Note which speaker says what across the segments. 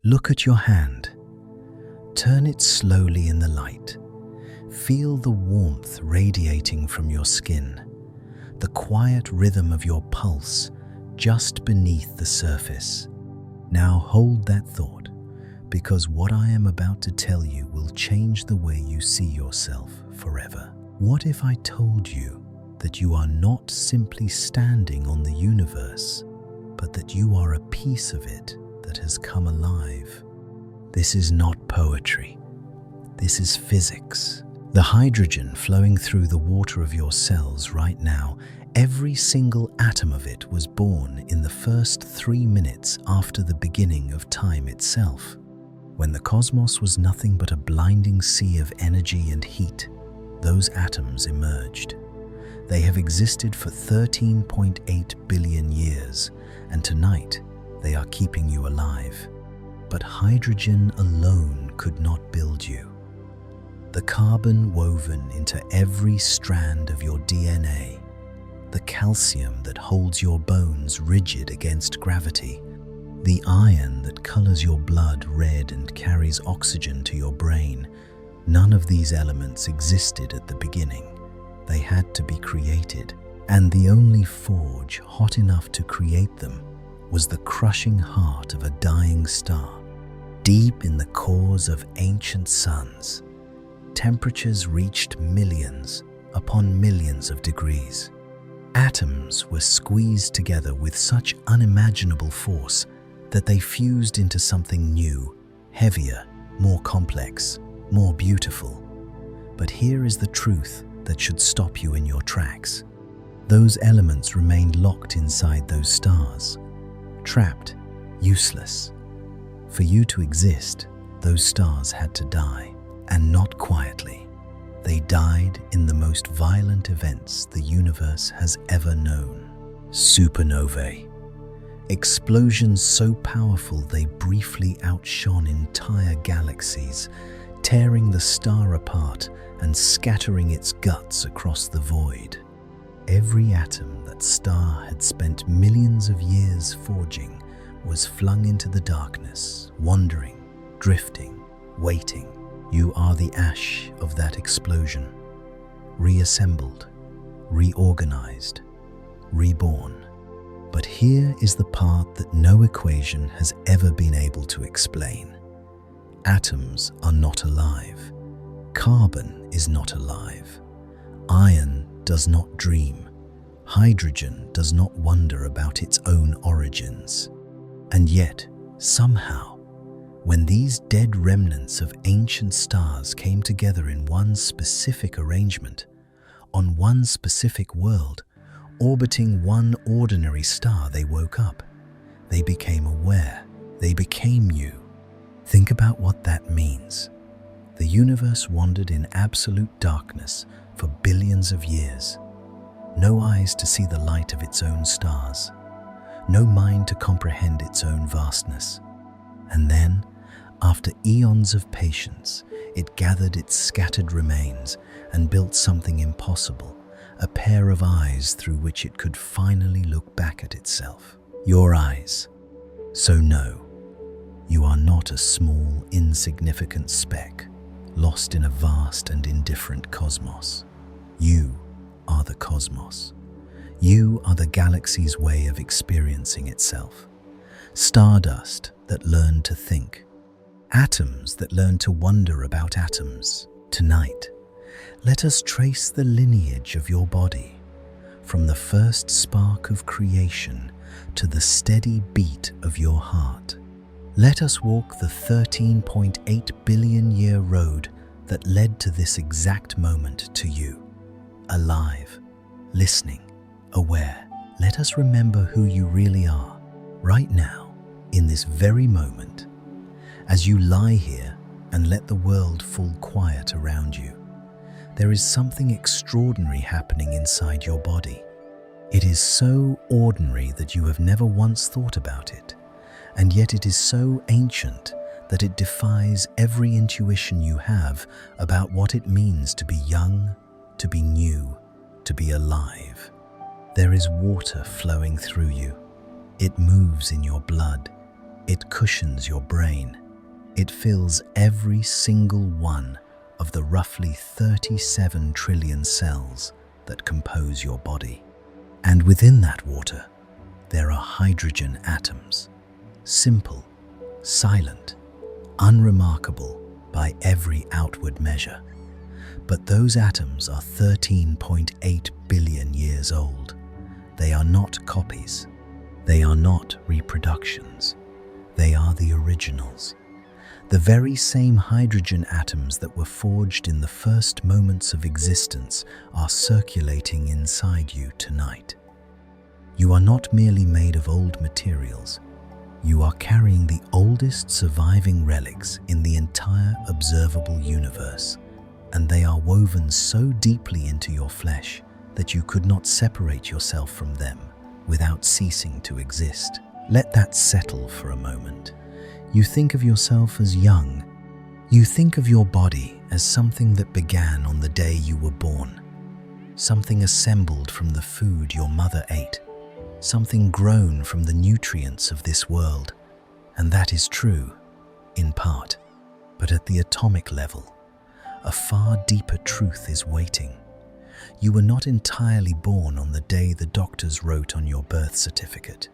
Speaker 1: Look at your hand. Turn it slowly in the light. Feel the warmth radiating from your skin, the quiet rhythm of your pulse just beneath the surface. Now hold that thought, because what I am about to tell you will change the way you see yourself forever. What if I told you that you are not simply standing on the universe, but that you are a piece of it that has come alive? This is not poetry. This is physics. The hydrogen flowing through the water of your cells right now, every single atom of it was born in the first 3 minutes after the beginning of time itself. When the cosmos was nothing but a blinding sea of energy and heat, those atoms emerged. They have existed for 13.8 billion years, and tonight they are keeping you alive. But hydrogen alone could not build you. The carbon woven into every strand of your DNA, the calcium that holds your bones rigid against gravity, the iron that colors your blood red and carries oxygen to your brain, none of these elements existed at the beginning. They had to be created, and the only forge hot enough to create them was the crushing heart of a dying star. Deep in the cores of ancient suns, temperatures reached millions upon millions of degrees. Atoms were squeezed together with such unimaginable force that they fused into something new, heavier, more complex, more beautiful. But here is the truth that should stop you in your tracks. Those elements remained locked inside those stars, trapped, useless. For you to exist, those stars had to die, and not quietly. They died in the most violent events the universe has ever known. Supernovae. Explosions so powerful they briefly outshone entire galaxies, tearing the star apart and scattering its guts across the void. Every atom that star had spent millions of years forging was flung into the darkness, wandering, drifting, waiting. You are the ash of that explosion, reassembled, reorganized, reborn. But here is the part that no equation has ever been able to explain. Atoms are not alive. Carbon is not alive. Iron does not dream. Hydrogen does not wonder about its own origins. And yet, somehow, when these dead remnants of ancient stars came together in one specific arrangement, on one specific world, orbiting one ordinary star, they woke up. They became aware. They became you. Think about what that means. The universe wandered in absolute darkness for billions of years. No eyes to see the light of its own stars. No mind to comprehend its own vastness. And then, after eons of patience, it gathered its scattered remains and built something impossible, a pair of eyes through which it could finally look back at itself. Your eyes. So no, you are not a small, insignificant speck, lost in a vast and indifferent cosmos. You are the cosmos. You are the galaxy's way of experiencing itself. Stardust that learned to think. Atoms that learned to wonder about atoms. Tonight, let us trace the lineage of your body, from the first spark of creation to the steady beat of your heart. Let us walk the 13.8 billion year road that led to this exact moment to you. Alive, listening, aware. Let us remember who you really are, right now, in this very moment, as you lie here and let the world fall quiet around you. There is something extraordinary happening inside your body. It is so ordinary that you have never once thought about it, and yet it is so ancient that it defies every intuition you have about what it means to be young, to be new, to be alive. There is water flowing through you. It moves in your blood. It cushions your brain. It fills every single one of the roughly 37 trillion cells that compose your body. And within that water, there are hydrogen atoms. Simple, silent, unremarkable by every outward measure. But those atoms are 13.8 billion years old. They are not copies. They are not reproductions. They are the originals. The very same hydrogen atoms that were forged in the first moments of existence are circulating inside you tonight. You are not merely made of old materials. You are carrying the oldest surviving relics in the entire observable universe, and they are woven so deeply into your flesh that you could not separate yourself from them without ceasing to exist. Let that settle for a moment. You think of yourself as young. You think of your body as something that began on the day you were born, something assembled from the food your mother ate, something grown from the nutrients of this world. And that is true, in part. But at the atomic level, a far deeper truth is waiting. You were not entirely born on the day the doctors wrote on your birth certificate.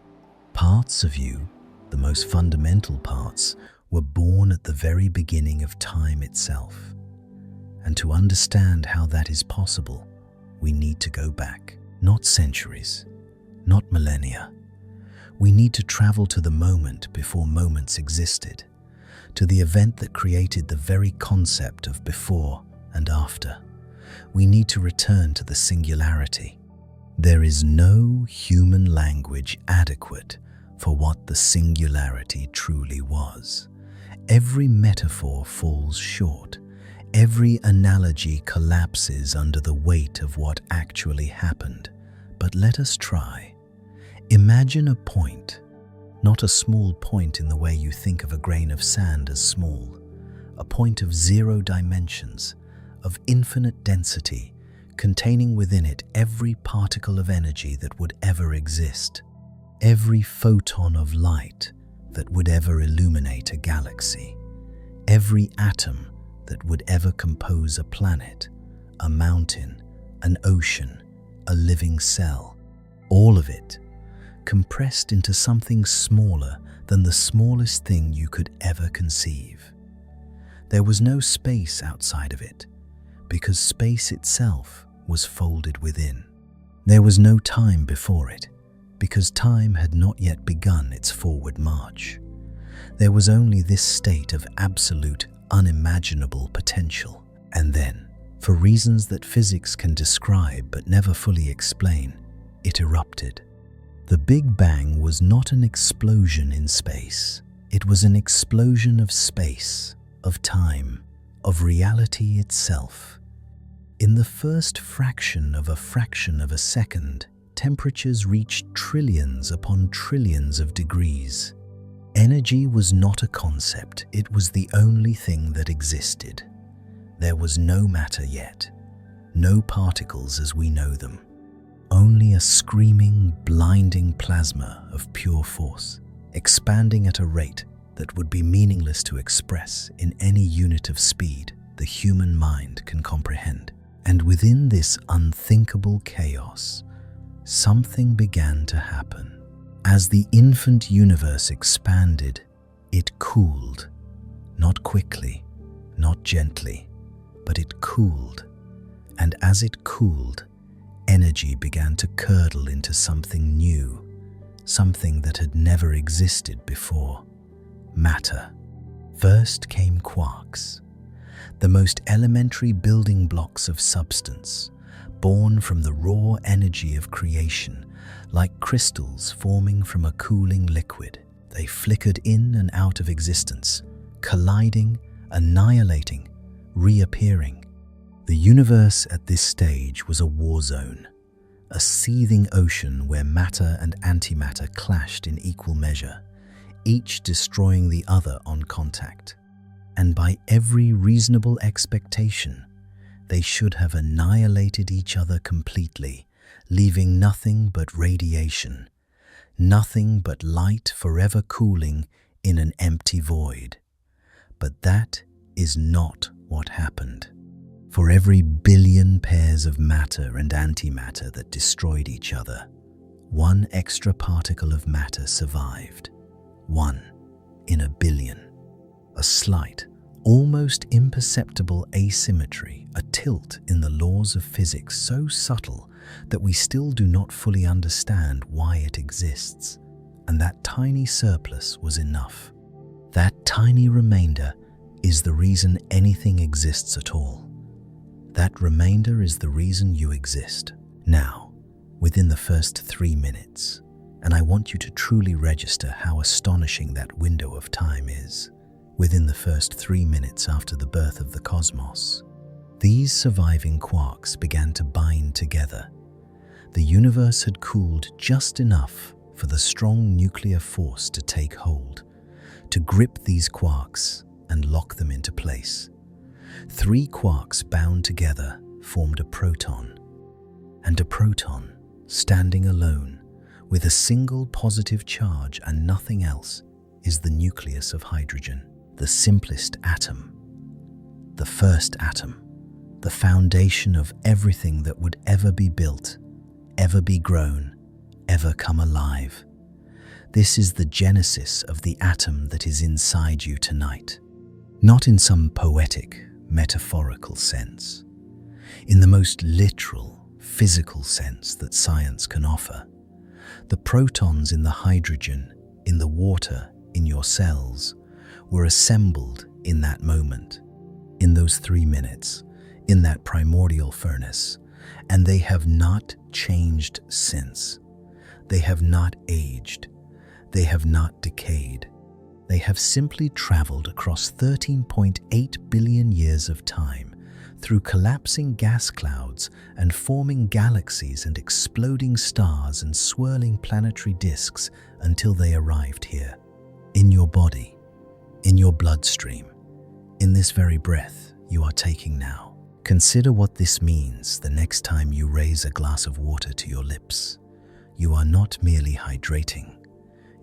Speaker 1: Parts of you, the most fundamental parts, were born at the very beginning of time itself. And to understand how that is possible, we need to go back, not centuries, not millennia. We need to travel to the moment before moments existed, to the event that created the very concept of before and after. We need to return to the singularity. There is no human language adequate for what the singularity truly was. Every metaphor falls short. Every analogy collapses under the weight of what actually happened. But let us try. Imagine a point, not a small point in the way you think of a grain of sand as small, a point of 0 dimensions, of infinite density, containing within it every particle of energy that would ever exist, every photon of light that would ever illuminate a galaxy, every atom that would ever compose a planet, a mountain, an ocean, a living cell, all of it compressed into something smaller than the smallest thing you could ever conceive. There was no space outside of it, because space itself was folded within. There was no time before it, because time had not yet begun its forward march. There was only this state of absolute, unimaginable potential. And then, for reasons that physics can describe but never fully explain, it erupted. The Big Bang was not an explosion in space. It was an explosion of space, of time, of reality itself. In the first fraction of a second, temperatures reached trillions upon trillions of degrees. Energy was not a concept, it was the only thing that existed. There was no matter yet, no particles as we know them, only a screaming, blinding plasma of pure force, expanding at a rate that would be meaningless to express in any unit of speed the human mind can comprehend. And within this unthinkable chaos, something began to happen. As the infant universe expanded, it cooled, not quickly, not gently, but it cooled. And as it cooled, energy began to curdle into something new, something that had never existed before. Matter. First came quarks, the most elementary building blocks of substance, born from the raw energy of creation, like crystals forming from a cooling liquid. They flickered in and out of existence, colliding, annihilating, reappearing. The universe at this stage was a war zone, a seething ocean where matter and antimatter clashed in equal measure, each destroying the other on contact. And by every reasonable expectation, they should have annihilated each other completely, leaving nothing but radiation, nothing but light forever cooling in an empty void. But that is not what happened. For every billion pairs of matter and antimatter that destroyed each other, one extra particle of matter survived. 1 in a billion. A slight, almost imperceptible asymmetry, a tilt in the laws of physics so subtle that we still do not fully understand why it exists. And that tiny surplus was enough. That tiny remainder is the reason anything exists at all. That remainder is the reason you exist. Now, within the first 3 minutes, and I want you to truly register how astonishing that window of time is. Within the first 3 minutes after the birth of the cosmos, these surviving quarks began to bind together. The universe had cooled just enough for the strong nuclear force to take hold, to grip these quarks and lock them into place. 3 quarks bound together formed a proton, and a proton, standing alone, with a single positive charge and nothing else, is the nucleus of hydrogen, the simplest atom, the first atom, the foundation of everything that would ever be built, ever be grown, ever come alive. This is the genesis of the atom that is inside you tonight. Not in some poetic, metaphorical sense, in the most literal, physical sense that science can offer. The protons in the hydrogen, in the water, in your cells, were assembled in that moment, in those 3 minutes, in that primordial furnace, and they have not changed since. They have not aged. They have not decayed. They have simply traveled across 13.8 billion years of time, through collapsing gas clouds and forming galaxies and exploding stars and swirling planetary disks until they arrived here, in your body, in your bloodstream, in this very breath you are taking now. Consider what this means the next time you raise a glass of water to your lips. You are not merely hydrating.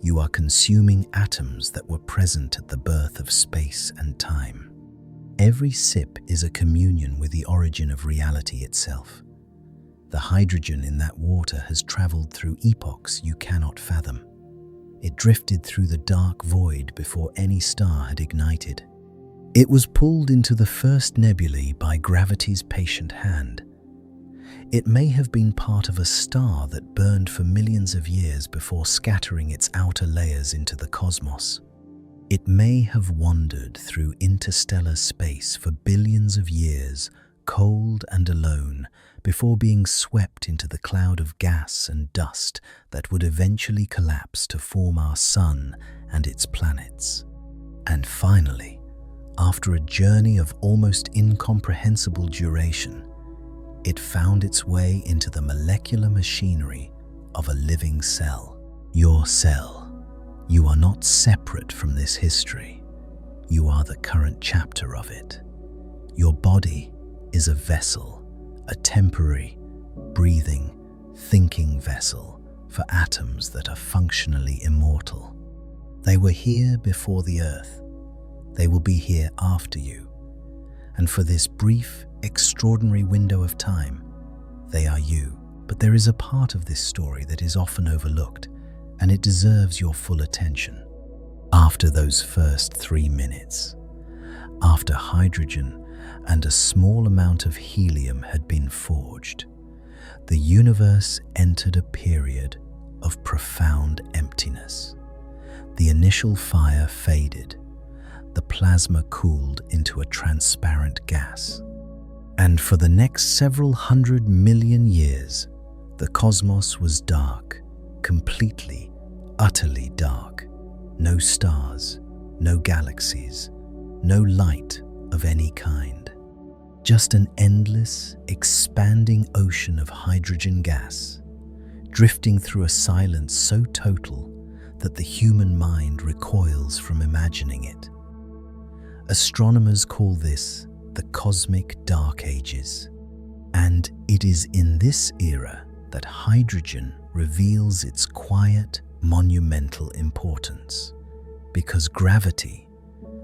Speaker 1: You are consuming atoms that were present at the birth of space and time. Every sip is a communion with the origin of reality itself. The hydrogen in that water has traveled through epochs you cannot fathom. It drifted through the dark void before any star had ignited. It was pulled into the first nebulae by gravity's patient hand. It may have been part of a star that burned for millions of years before scattering its outer layers into the cosmos. It may have wandered through interstellar space for billions of years, cold and alone, before being swept into the cloud of gas and dust that would eventually collapse to form our sun and its planets. And finally, after a journey of almost incomprehensible duration, it found its way into the molecular machinery of a living cell. Your cell. You are not separate from this history. You are the current chapter of it. Your body is a vessel, a temporary, breathing, thinking vessel for atoms that are functionally immortal. They were here before the Earth. They will be here after you. And for this brief, extraordinary window of time, they are you. But there is a part of this story that is often overlooked, and it deserves your full attention. After those first 3 minutes, after hydrogen and a small amount of helium had been forged, the universe entered a period of profound emptiness. The initial fire faded. The plasma cooled into a transparent gas. And for the next several 100 million years, the cosmos was dark, completely, utterly dark. No stars, no galaxies, no light of any kind. Just an endless, expanding ocean of hydrogen gas, drifting through a silence so total that the human mind recoils from imagining it. Astronomers call this the cosmic dark ages. And it is in this era that hydrogen reveals its quiet, monumental importance. Because gravity,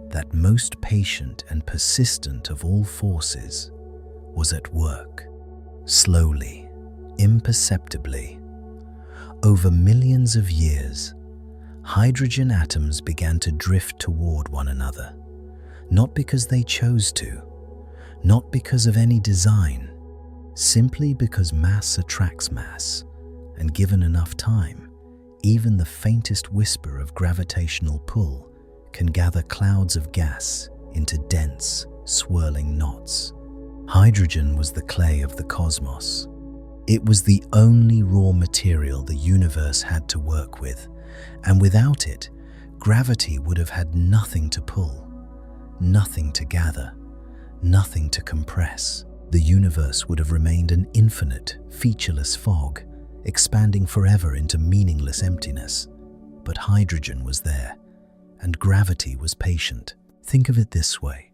Speaker 1: that most patient and persistent of all forces, was at work, slowly, imperceptibly. Over millions of years, hydrogen atoms began to drift toward one another, not because they chose to, not because of any design, simply because mass attracts mass, and given enough time, even the faintest whisper of gravitational pull can gather clouds of gas into dense, swirling knots. Hydrogen was the clay of the cosmos. It was the only raw material the universe had to work with, and without it, gravity would have had nothing to pull, nothing to gather, nothing to compress. The universe would have remained an infinite, featureless fog, expanding forever into meaningless emptiness. But hydrogen was there, and gravity was patient. Think of it this way: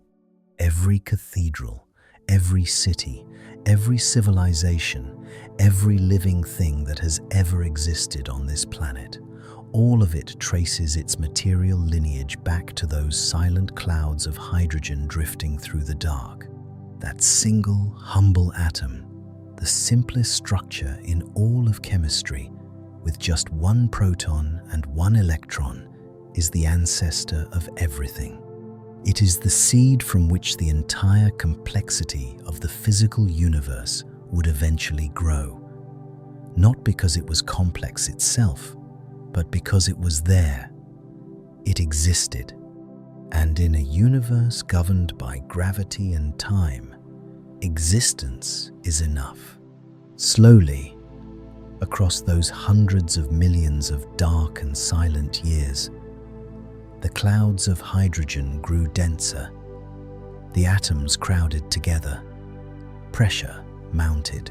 Speaker 1: every cathedral, every city, every civilization, every living thing that has ever existed on this planet, all of it traces its material lineage back to those silent clouds of hydrogen drifting through the dark. That single, humble atom, the simplest structure in all of chemistry, with just one proton and one electron, is the ancestor of everything. It is the seed from which the entire complexity of the physical universe would eventually grow, not because it was complex itself, but because it was there. It existed. And in a universe governed by gravity and time, existence is enough. Slowly, across those hundreds of millions of dark and silent years, the clouds of hydrogen grew denser. The atoms crowded together. Pressure mounted.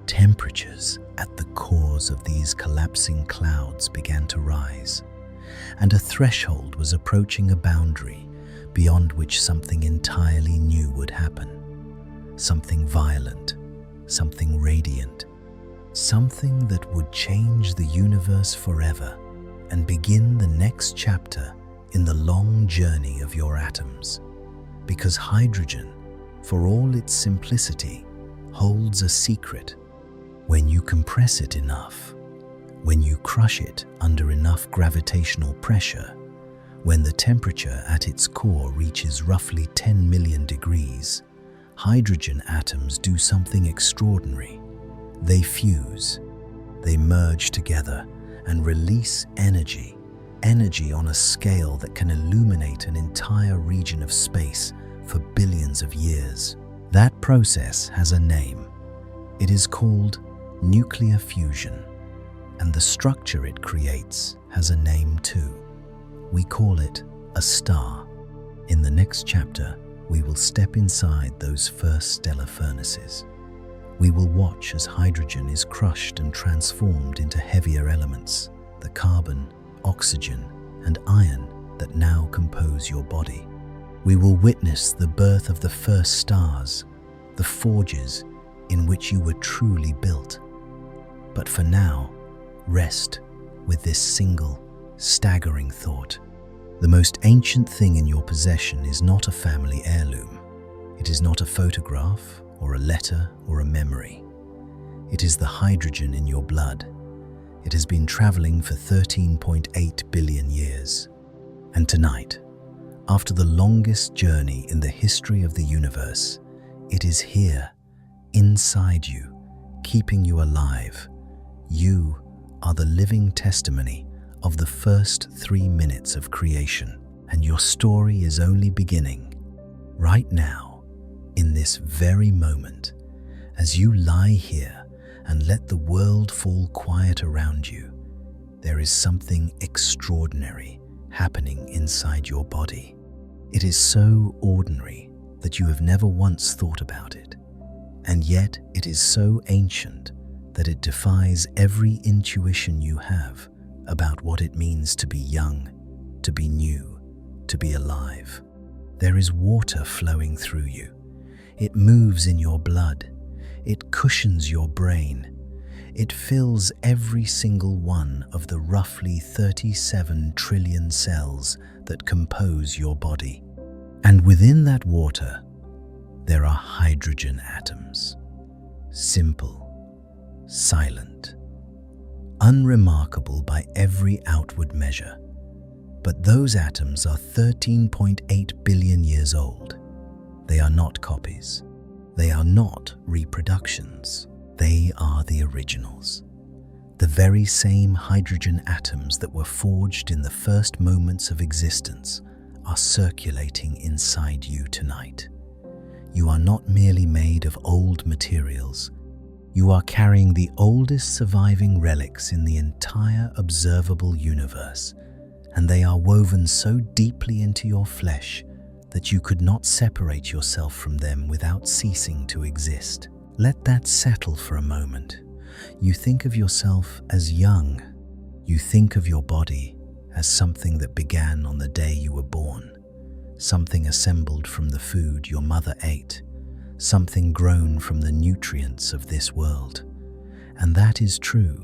Speaker 1: Temperatures at the cores of these collapsing clouds began to rise, and a threshold was approaching a boundary beyond which something entirely new would happen. Something violent, something radiant, something that would change the universe forever and begin the next chapter in the long journey of your atoms. Because hydrogen, for all its simplicity, holds a secret. When you compress it enough, when you crush it under enough gravitational pressure, when the temperature at its core reaches roughly 10 million degrees, hydrogen atoms do something extraordinary. They fuse, they merge together and release energy on a scale that can illuminate an entire region of space for billions of years. That process has a name. It is called nuclear fusion, and the structure it creates has a name too. We call it a star. In the next chapter, we will step inside those first stellar furnaces. We will watch as hydrogen is crushed and transformed into heavier elements, the carbon, oxygen, and iron that now compose your body. We will witness the birth of the first stars, the forges in which you were truly built. But for now, rest with this single, staggering thought. The most ancient thing in your possession is not a family heirloom. It is not a photograph or a letter or a memory. It is the hydrogen in your blood. It has been traveling for 13.8 billion years. And tonight, after the longest journey in the history of the universe, it is here, inside you, keeping you alive. You are the living testimony of the first 3 minutes of creation, and your story is only beginning. Right now, in this very moment, as you lie here and let the world fall quiet around you, there is something extraordinary happening inside your body. It is so ordinary that you have never once thought about it, and yet it is so ancient that it defies every intuition you have about what it means to be young, to be new, to be alive. There is water flowing through you. It moves in your blood. It cushions your brain. It fills every single one of the roughly 37 trillion cells that compose your body. And within that water, there are hydrogen atoms. Simple, silent, unremarkable by every outward measure. But those atoms are 13.8 billion years old. They are not copies. They are not reproductions. They are the originals. The very same hydrogen atoms that were forged in the first moments of existence are circulating inside you tonight. You are not merely made of old materials. You are carrying the oldest surviving relics in the entire observable universe, and they are woven so deeply into your flesh that you could not separate yourself from them without ceasing to exist. Let that settle for a moment. You think of yourself as young. You think of your body as something that began on the day you were born, something assembled from the food your mother ate, something grown from the nutrients of this world. And that is true,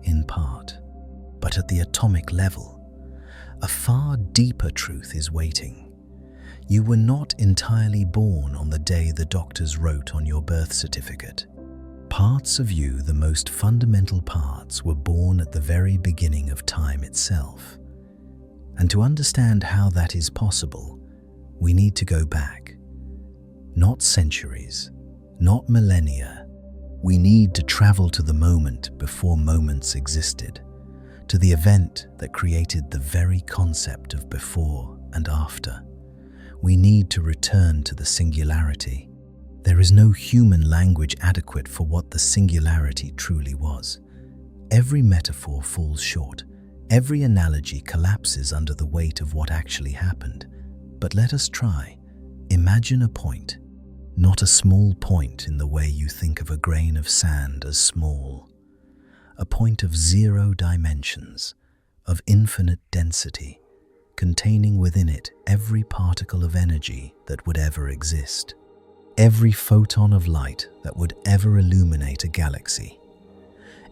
Speaker 1: in part. But at the atomic level, a far deeper truth is waiting. You were not entirely born on the day the doctors wrote on your birth certificate. Parts of you, the most fundamental parts, were born at the very beginning of time itself. And to understand how that is possible, we need to go back. Not centuries, not millennia. We need to travel to the moment before moments existed, to the event that created the very concept of before and after. We need to return to the singularity. There is no human language adequate for what the singularity truly was. Every metaphor falls short. Every analogy collapses under the weight of what actually happened. But let us try. Imagine a point, not a small point in the way you think of a grain of sand as small. A point of 0 dimensions, of infinite density, containing within it every particle of energy that would ever exist, every photon of light that would ever illuminate a galaxy,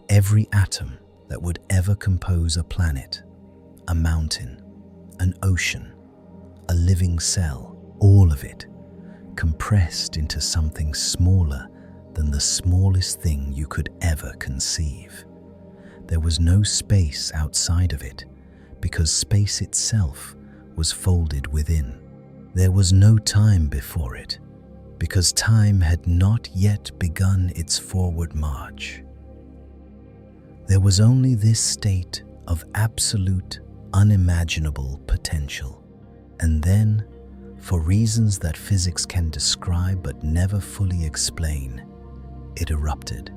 Speaker 1: every atom that would ever compose a planet, a mountain, an ocean, a living cell, all of it compressed into something smaller than the smallest thing you could ever conceive. There was no space outside of it, because space itself was folded within. There was no time before it, because time had not yet begun its forward march. There was only this state of absolute, unimaginable potential. And then, for reasons that physics can describe but never fully explain, it erupted.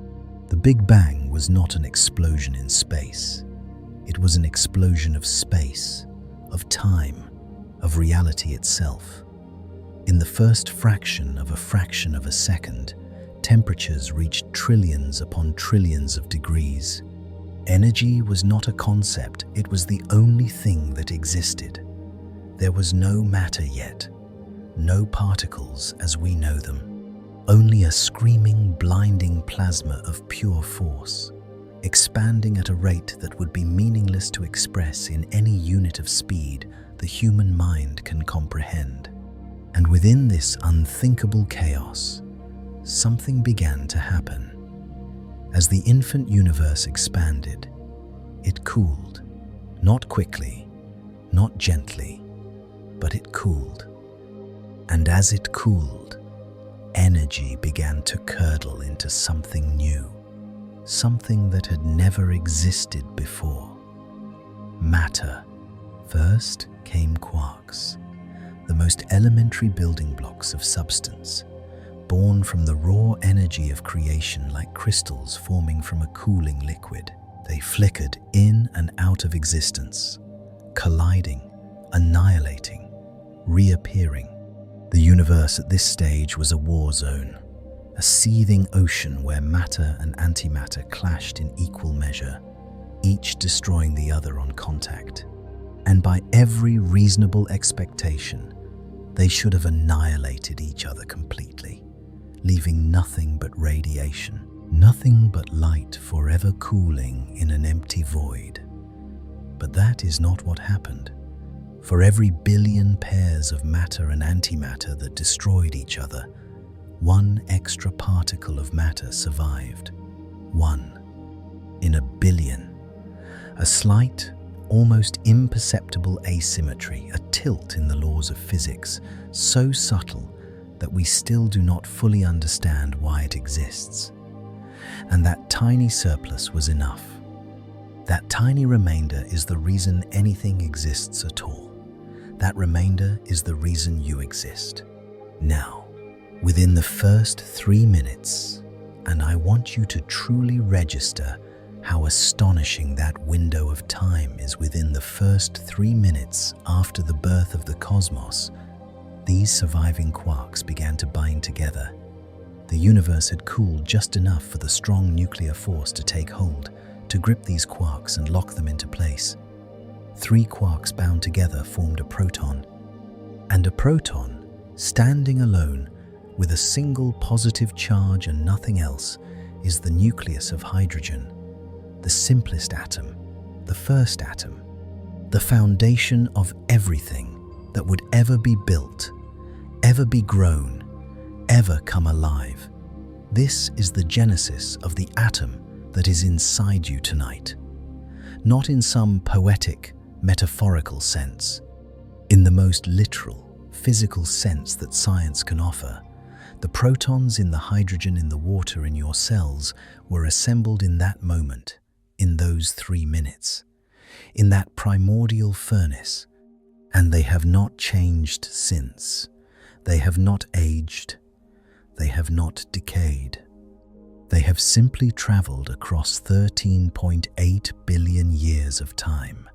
Speaker 1: The Big Bang was not an explosion in space. It was an explosion of space, of time, of reality itself. In the first fraction of a second, temperatures reached trillions upon trillions of degrees. Energy was not a concept, it was the only thing that existed. There was no matter yet, no particles as we know them, only a screaming, blinding plasma of pure force, expanding at a rate that would be meaningless to express in any unit of speed the human mind can comprehend. And within this unthinkable chaos, something began to happen. As the infant universe expanded, it cooled, not quickly, not gently, but it cooled. And as it cooled, energy began to curdle into something new, something that had never existed before. Matter. First came quarks, the most elementary building blocks of substance, born from the raw energy of creation like crystals forming from a cooling liquid. They flickered in and out of existence, colliding, annihilating, reappearing. The universe at this stage was a war zone, a seething ocean where matter and antimatter clashed in equal measure, each destroying the other on contact. And by every reasonable expectation, they should have annihilated each other completely, leaving nothing but radiation. Nothing but light forever cooling in an empty void. But that is not what happened. For every billion pairs of matter and antimatter that destroyed each other, one extra particle of matter survived. One in a billion. A slight, almost imperceptible asymmetry, a tilt in the laws of physics, so subtle that we still do not fully understand why it exists. And that tiny surplus was enough. That tiny remainder is the reason anything exists at all. That remainder is the reason you exist. Now, within the first 3 minutes, and I want you to truly register how astonishing that window of time is. Within the first 3 minutes after the birth of the cosmos, these surviving quarks began to bind together. The universe had cooled just enough for the strong nuclear force to take hold, to grip these quarks and lock them into place. 3 quarks bound together formed a proton. And a proton, standing alone, with a single positive charge and nothing else, is the nucleus of hydrogen, the simplest atom, the first atom, the foundation of everything that would ever be built, ever be grown, ever come alive. This is the genesis of the atom that is inside you tonight. Not in some poetic, metaphorical sense, in the most literal, physical sense that science can offer. The protons in the hydrogen in the water in your cells were assembled in that moment, in those 3 minutes, in that primordial furnace, and they have not changed since. They have not aged. They have not decayed. They have simply traveled across 13.8 billion years of time,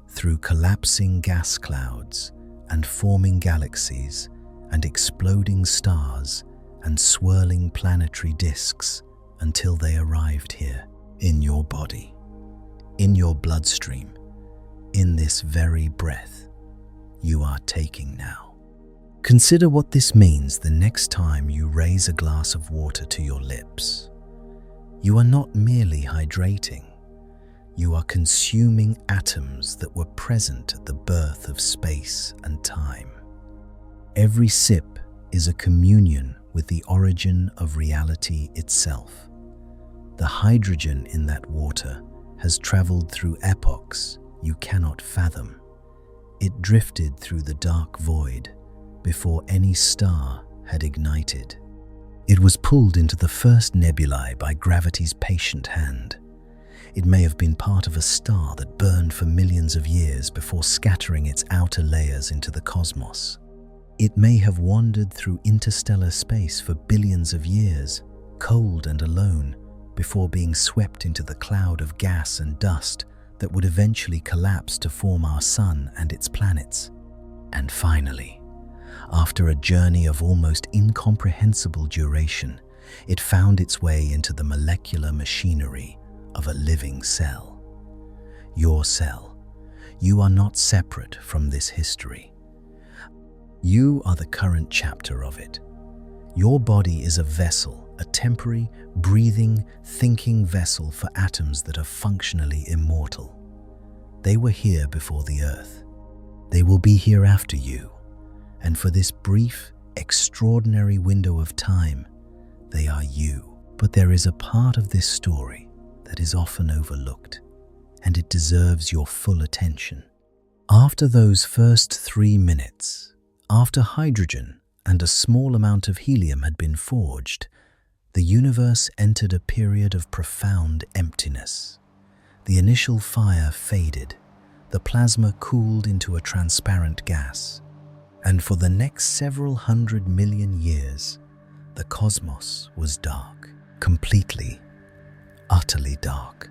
Speaker 1: through collapsing gas clouds and forming galaxies and exploding stars and swirling planetary disks until they arrived here, in your body, in your bloodstream, in this very breath you are taking now. Consider what this means the next time you raise a glass of water to your lips. You are not merely hydrating. You are consuming atoms that were present at the birth of space and time. Every sip is a communion with the origin of reality itself. The hydrogen in that water has traveled through epochs you cannot fathom. It drifted through the dark void before any star had ignited. It was pulled into the first nebulae by gravity's patient hand. It may have been part of a star that burned for millions of years before scattering its outer layers into the cosmos. It may have wandered through interstellar space for billions of years, cold and alone, before being swept into the cloud of gas and dust that would eventually collapse to form our sun and its planets. And finally, after a journey of almost incomprehensible duration, it found its way into the molecular machinery of a living cell. Your cell. You are not separate from this history. You are the current chapter of it. Your body is a vessel, a temporary, breathing, thinking vessel for atoms that are functionally immortal. They were here before the Earth. They will be here after you. And for this brief, extraordinary window of time, they are you. But there is a part of this story that is often overlooked, and it deserves your full attention. After those first 3 minutes, after hydrogen and a small amount of helium had been forged, the universe entered a period of profound emptiness. The initial fire faded, the plasma cooled into a transparent gas, and for the next several 100 million years, the cosmos was dark, completely, utterly dark.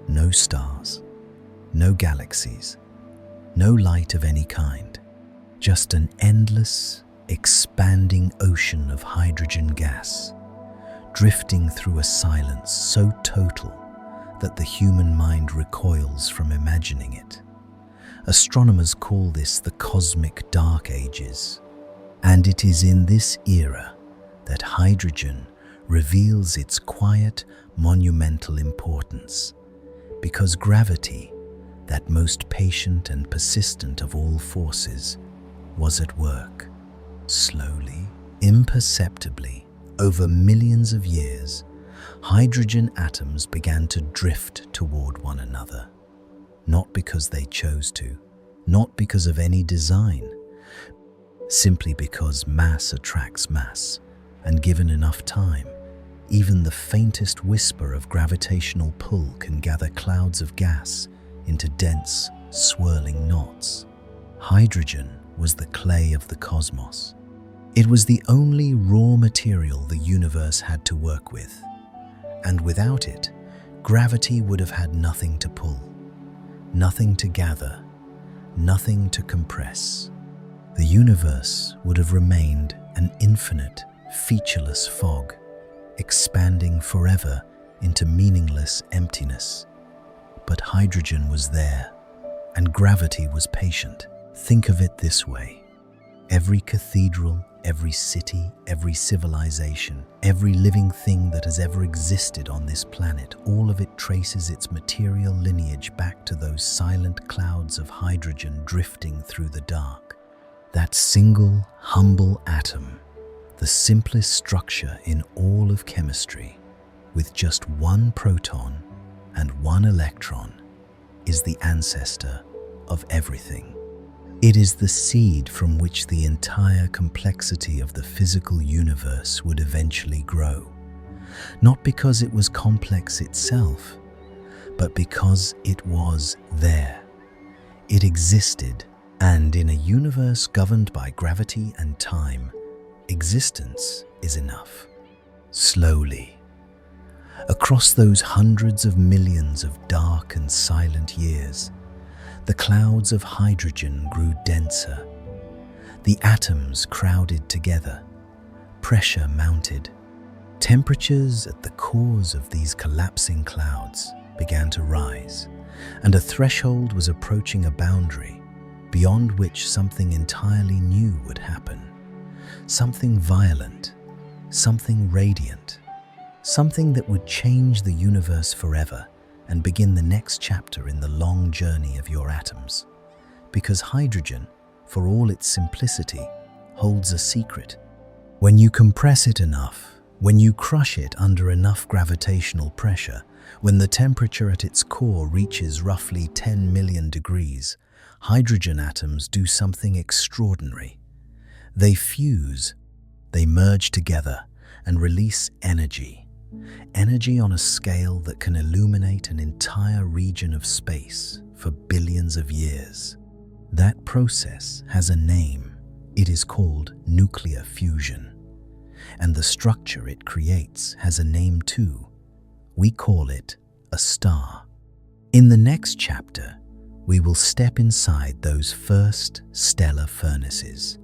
Speaker 1: No stars, no galaxies, no light of any kind, just an endless, expanding ocean of hydrogen gas, drifting through a silence so total that the human mind recoils from imagining it. Astronomers call this the cosmic dark ages, and it is in this era that hydrogen, reveals its quiet, monumental importance. Because gravity, that most patient and persistent of all forces, was at work. Slowly, imperceptibly, over millions of years, hydrogen atoms began to drift toward one another. Not because they chose to, not because of any design, simply because mass attracts mass, and given enough time, even the faintest whisper of gravitational pull can gather clouds of gas into dense, swirling knots. Hydrogen was the clay of the cosmos. It was the only raw material the universe had to work with, and without it, gravity would have had nothing to pull, nothing to gather, nothing to compress. The universe would have remained an infinite, featureless fog, expanding forever into meaningless emptiness. But hydrogen was there, and gravity was patient. Think of it this way. Every cathedral, every city, every civilization, every living thing that has ever existed on this planet, all of it traces its material lineage back to those silent clouds of hydrogen drifting through the dark. That single, humble atom, the simplest structure in all of chemistry, with just one proton and one electron, is the ancestor of everything. It is the seed from which the entire complexity of the physical universe would eventually grow, not because it was complex itself, but because it was there. It existed, and in a universe governed by gravity and time, existence is enough. Slowly, across those hundreds of millions of dark and silent years, the clouds of hydrogen grew denser. The atoms crowded together. Pressure mounted. Temperatures at the cores of these collapsing clouds began to rise, and a threshold was approaching a boundary beyond which something entirely new would happen. Something violent, something radiant, something that would change the universe forever and begin the next chapter in the long journey of your atoms. Because hydrogen, for all its simplicity, holds a secret. When you compress it enough, when you crush it under enough gravitational pressure, when the temperature at its core reaches roughly 10 million degrees, hydrogen atoms do something extraordinary. They fuse, they merge together and release energy. Energy on a scale that can illuminate an entire region of space for billions of years. That process has a name. It is called nuclear fusion. And the structure it creates has a name too. We call it a star. In the next chapter, we will step inside those first stellar furnaces.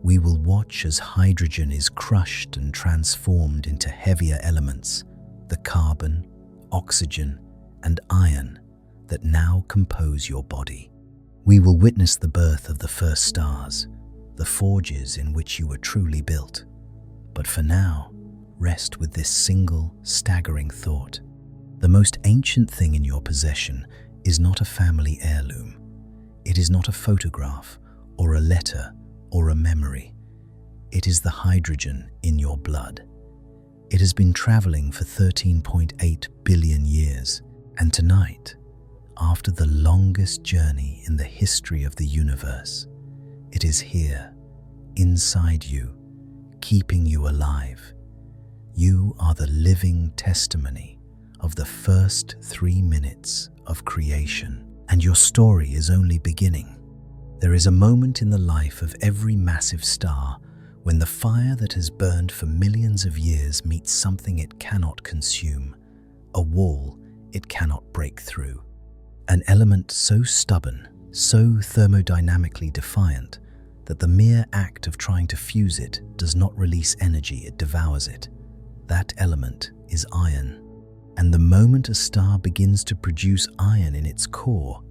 Speaker 1: We will watch as hydrogen is crushed and transformed into heavier elements, the carbon, oxygen, and iron that now compose your body. We will witness the birth of the first stars, the forges in which you were truly built. But for now, rest with this single, staggering thought. The most ancient thing in your possession is not a family heirloom. It is not a photograph or a letter or a memory. It is the hydrogen in your blood. It has been traveling for 13.8 billion years, and tonight, after the longest journey in the history of the universe, it is here, inside you, keeping you alive. You are the living testimony of the first 3 minutes of creation, and your story is only beginning. There is a moment in the life of every massive star when the fire that has burned for millions of years meets something it cannot consume, a wall it cannot break through. An element so stubborn, so thermodynamically defiant, that the mere act of trying to fuse it does not release energy, it devours it. That element is iron. And the moment a star begins to produce iron in its core,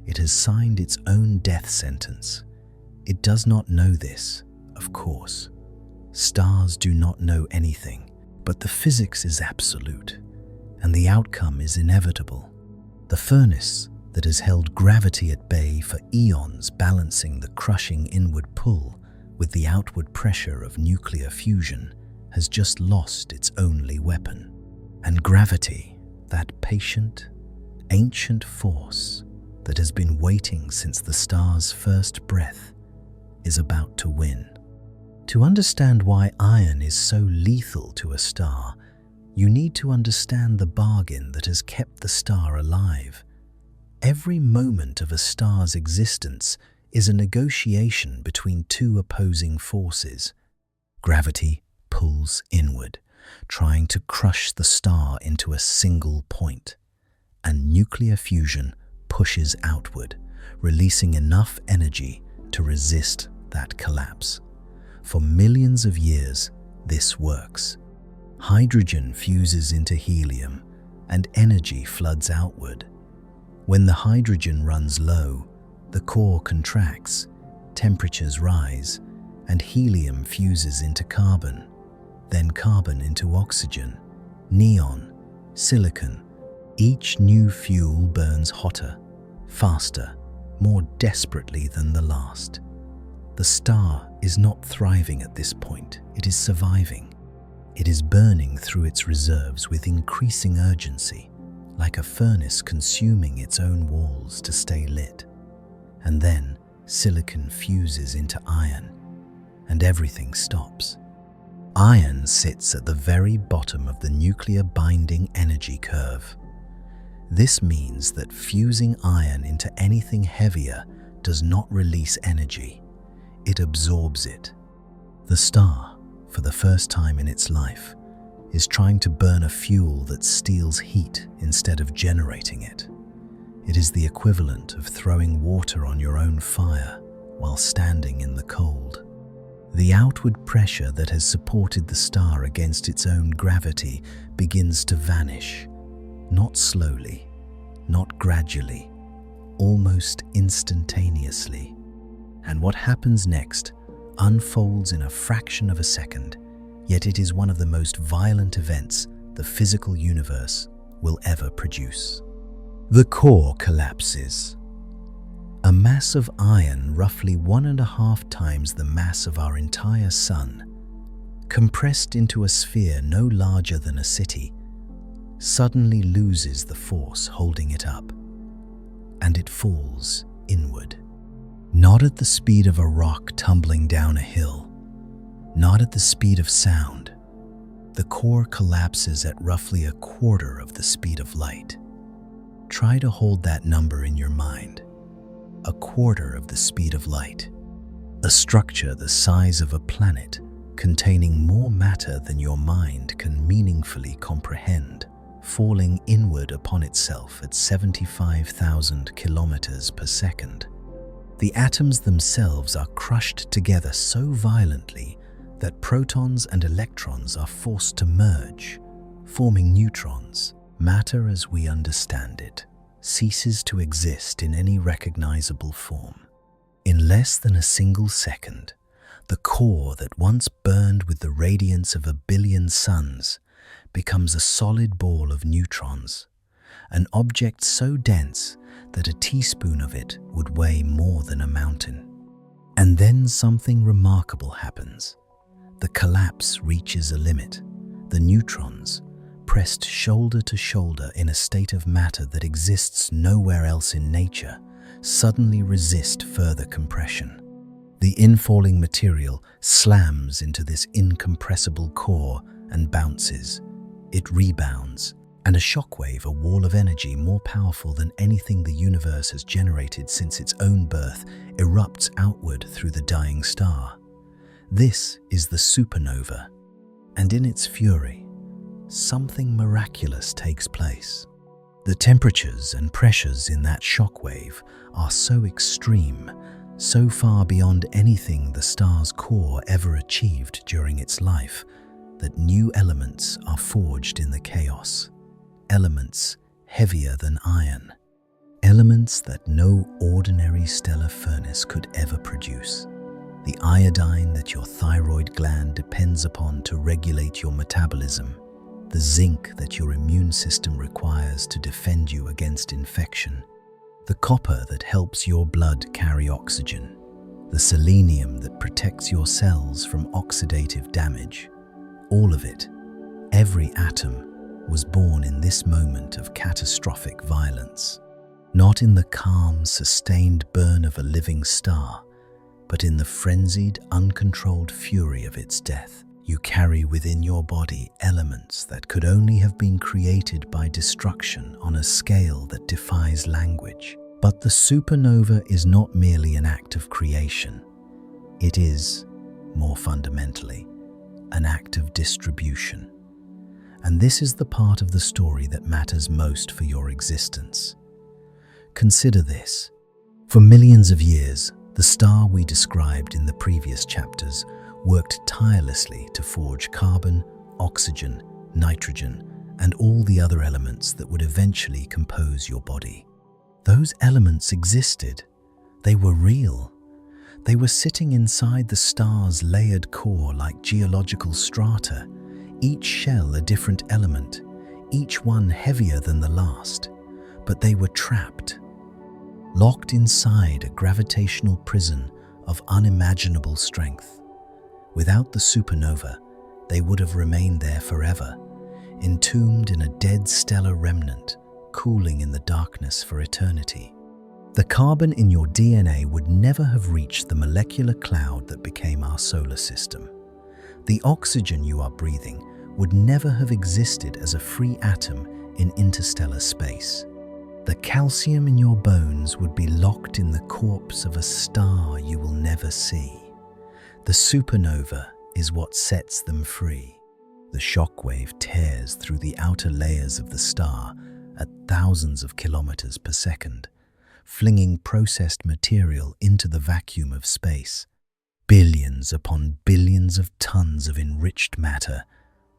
Speaker 1: it has signed its own death sentence. It does not know this, of course. Stars do not know anything. But the physics is absolute, and the outcome is inevitable. The furnace that has held gravity at bay for eons, balancing the crushing inward pull with the outward pressure of nuclear fusion, has just lost its only weapon. And gravity, that patient, ancient force that has been waiting since the star's first breath, is about to win. To understand why iron is so lethal to a star, you need to understand the bargain that has kept the star alive. Every moment of a star's existence is a negotiation between two opposing forces. Gravity pulls inward, trying to crush the star into a single point, and nuclear fusion pushes outward, releasing enough energy to resist that collapse. For millions of years, this works. Hydrogen fuses into helium, and energy floods outward. When the hydrogen runs low, the core contracts, temperatures rise, and helium fuses into carbon, then carbon into oxygen, neon, silicon. Each new fuel burns hotter, faster, more desperately than the last. The star is not thriving at this point, it is surviving. It is burning through its reserves with increasing urgency, like a furnace consuming its own walls to stay lit. And then silicon fuses into iron, and everything stops. Iron sits at the very bottom of the nuclear binding energy curve. This means that fusing iron into anything heavier does not release energy. It absorbs it. The star, for the first time in its life, is trying to burn a fuel that steals heat instead of generating it. It is the equivalent of throwing water on your own fire while standing in the cold. The outward pressure that has supported the star against its own gravity begins to vanish, not slowly, not gradually, almost instantaneously. And what happens next unfolds in a fraction of a second, yet it is one of the most violent events the physical universe will ever produce. The core collapses. A mass of iron roughly 1.5 times the mass of our entire sun, compressed into a sphere no larger than a city, suddenly loses the force holding it up, and it falls inward. Not at the speed of a rock tumbling down a hill, not at the speed of sound. The core collapses at roughly 1/4 of the speed of light. Try to hold that number in your mind. 1/4 of the speed of light. A structure the size of a planet, containing more matter than your mind can meaningfully comprehend, falling inward upon itself at 75,000 kilometers per second. The atoms themselves are crushed together so violently that protons and electrons are forced to merge, forming neutrons. Matter as we understand it ceases to exist in any recognizable form. In less than a single second, the core that once burned with the radiance of 1 billion suns becomes a solid ball of neutrons, an object so dense that a teaspoon of it would weigh more than a mountain. And then something remarkable happens. The collapse reaches a limit. The neutrons, pressed shoulder to shoulder in a state of matter that exists nowhere else in nature, suddenly resist further compression. The infalling material slams into this incompressible core and bounces. It rebounds, and a shockwave, a wall of energy more powerful than anything the universe has generated since its own birth, erupts outward through the dying star. This is the supernova, and in its fury, something miraculous takes place. The temperatures and pressures in that shockwave are so extreme, so far beyond anything the star's core ever achieved during its life, that new elements are forged in the chaos. Elements heavier than iron. Elements that no ordinary stellar furnace could ever produce. the iodine that your thyroid gland depends upon to regulate your metabolism, the zinc that your immune system requires to defend you against infection, the copper that helps your blood carry oxygen, the selenium that protects your cells from oxidative damage. All of it, every atom, was born in this moment of catastrophic violence. Not in the calm, sustained burn of a living star, but in the frenzied, uncontrolled fury of its death. You carry within your body elements that could only have been created by destruction on a scale that defies language. But the supernova is not merely an act of creation. It is, more fundamentally, an act of distribution. And this is the part of the story that matters most for your existence. Consider this. For millions of years, the star we described in the previous chapters worked tirelessly to forge carbon, oxygen, nitrogen, and all the other elements that would eventually compose your body. Those elements existed. They were real. They were sitting inside the star's layered core like geological strata, each shell a different element, each one heavier than the last, but they were trapped, locked inside a gravitational prison of unimaginable strength. Without the supernova, they would have remained there forever, entombed in a dead stellar remnant, cooling in the darkness for eternity. The carbon in your DNA would never have reached the molecular cloud that became our solar system. The oxygen you are breathing would never have existed as a free atom in interstellar space. The calcium in your bones would be locked in the corpse of a star you will never see. The supernova is what sets them free. The shockwave tears through the outer layers of the star at thousands of kilometers per second, flinging processed material into the vacuum of space. Billions upon billions of tons of enriched matter,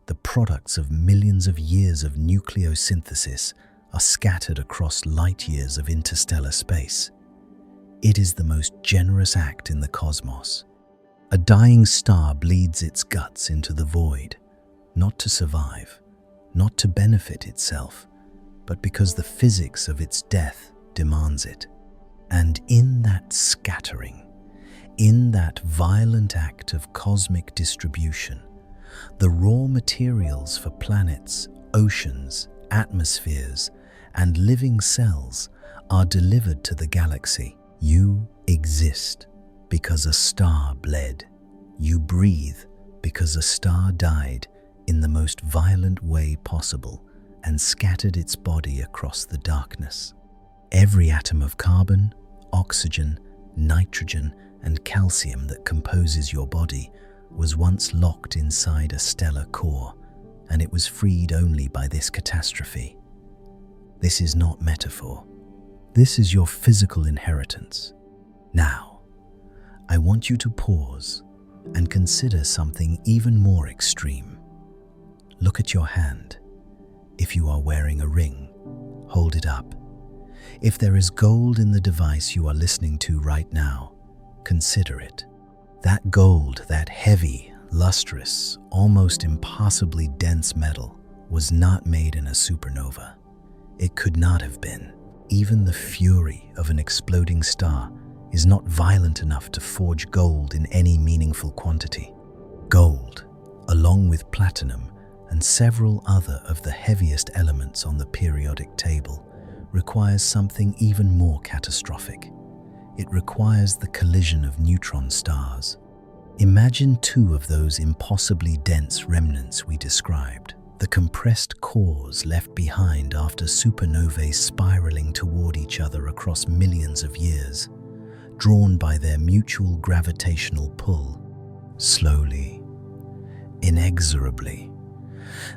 Speaker 1: the products of millions of years of nucleosynthesis, are scattered across light years of interstellar space. It is the most generous act in the cosmos. A dying star bleeds its guts into the void, not to survive, not to benefit itself, but because the physics of its death demands it. And in that scattering, in that violent act of cosmic distribution, the raw materials for planets, oceans, atmospheres, and living cells are delivered to the galaxy. You exist because a star bled. You breathe because a star died in the most violent way possible and scattered its body across the darkness. Every atom of carbon, oxygen, nitrogen, and calcium that composes your body was once locked inside a stellar core, and it was freed only by this catastrophe. This is not metaphor. This is your physical inheritance. Now, I want you to pause and consider something even more extreme. Look at your hand. If you are wearing a ring, hold it up. If there is gold in the device you are listening to right now, consider it. That gold, that heavy, lustrous, almost impossibly dense metal, was not made in a supernova. It could not have been. Even the fury of an exploding star is not violent enough to forge gold in any meaningful quantity. Gold, along with platinum and several other of the heaviest elements on the periodic table, requires something even more catastrophic. It requires the collision of neutron stars. Imagine two of those impossibly dense remnants we described, the compressed cores left behind after supernovae spiraling toward each other across millions of years, drawn by their mutual gravitational pull. Slowly, inexorably,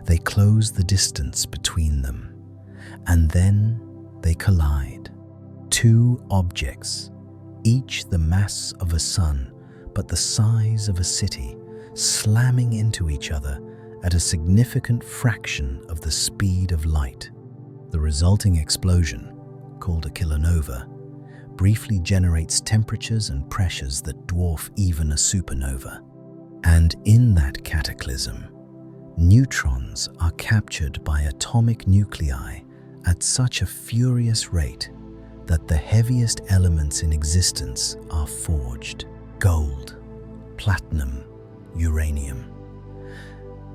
Speaker 1: they close the distance between them, and then they collide. Two objects, each the mass of a sun, but the size of a city, slamming into each other at a significant fraction of the speed of light. The resulting explosion, called a kilonova, briefly generates temperatures and pressures that dwarf even a supernova. And in that cataclysm, neutrons are captured by atomic nuclei at such a furious rate that the heaviest elements in existence are forged: gold, platinum, uranium.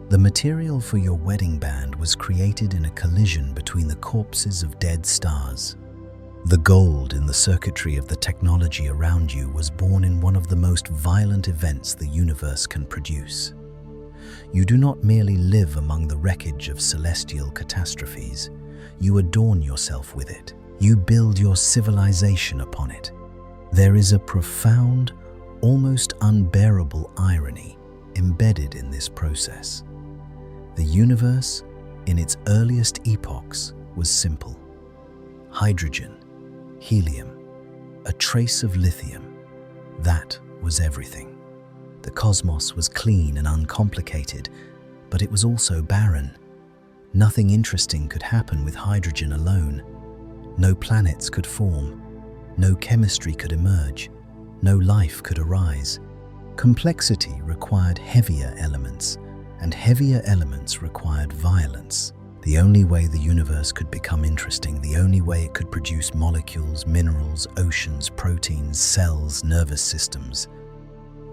Speaker 1: The material for your wedding band was created in a collision between the corpses of dead stars. The gold in the circuitry of the technology around you was born in one of the most violent events the universe can produce. You do not merely live among the wreckage of celestial catastrophes. You adorn yourself with it. You build your civilization upon it. There is a profound, almost unbearable irony embedded in this process. The universe, in its earliest epochs, was simple. Hydrogen, helium, a trace of lithium. That was everything. The cosmos was clean and uncomplicated, but it was also barren. Nothing interesting could happen with hydrogen alone. No planets could form. No chemistry could emerge. No life could arise. Complexity required heavier elements, and heavier elements required violence. The only way the universe could become interesting, the only way it could produce molecules, minerals, oceans, proteins, cells, nervous systems,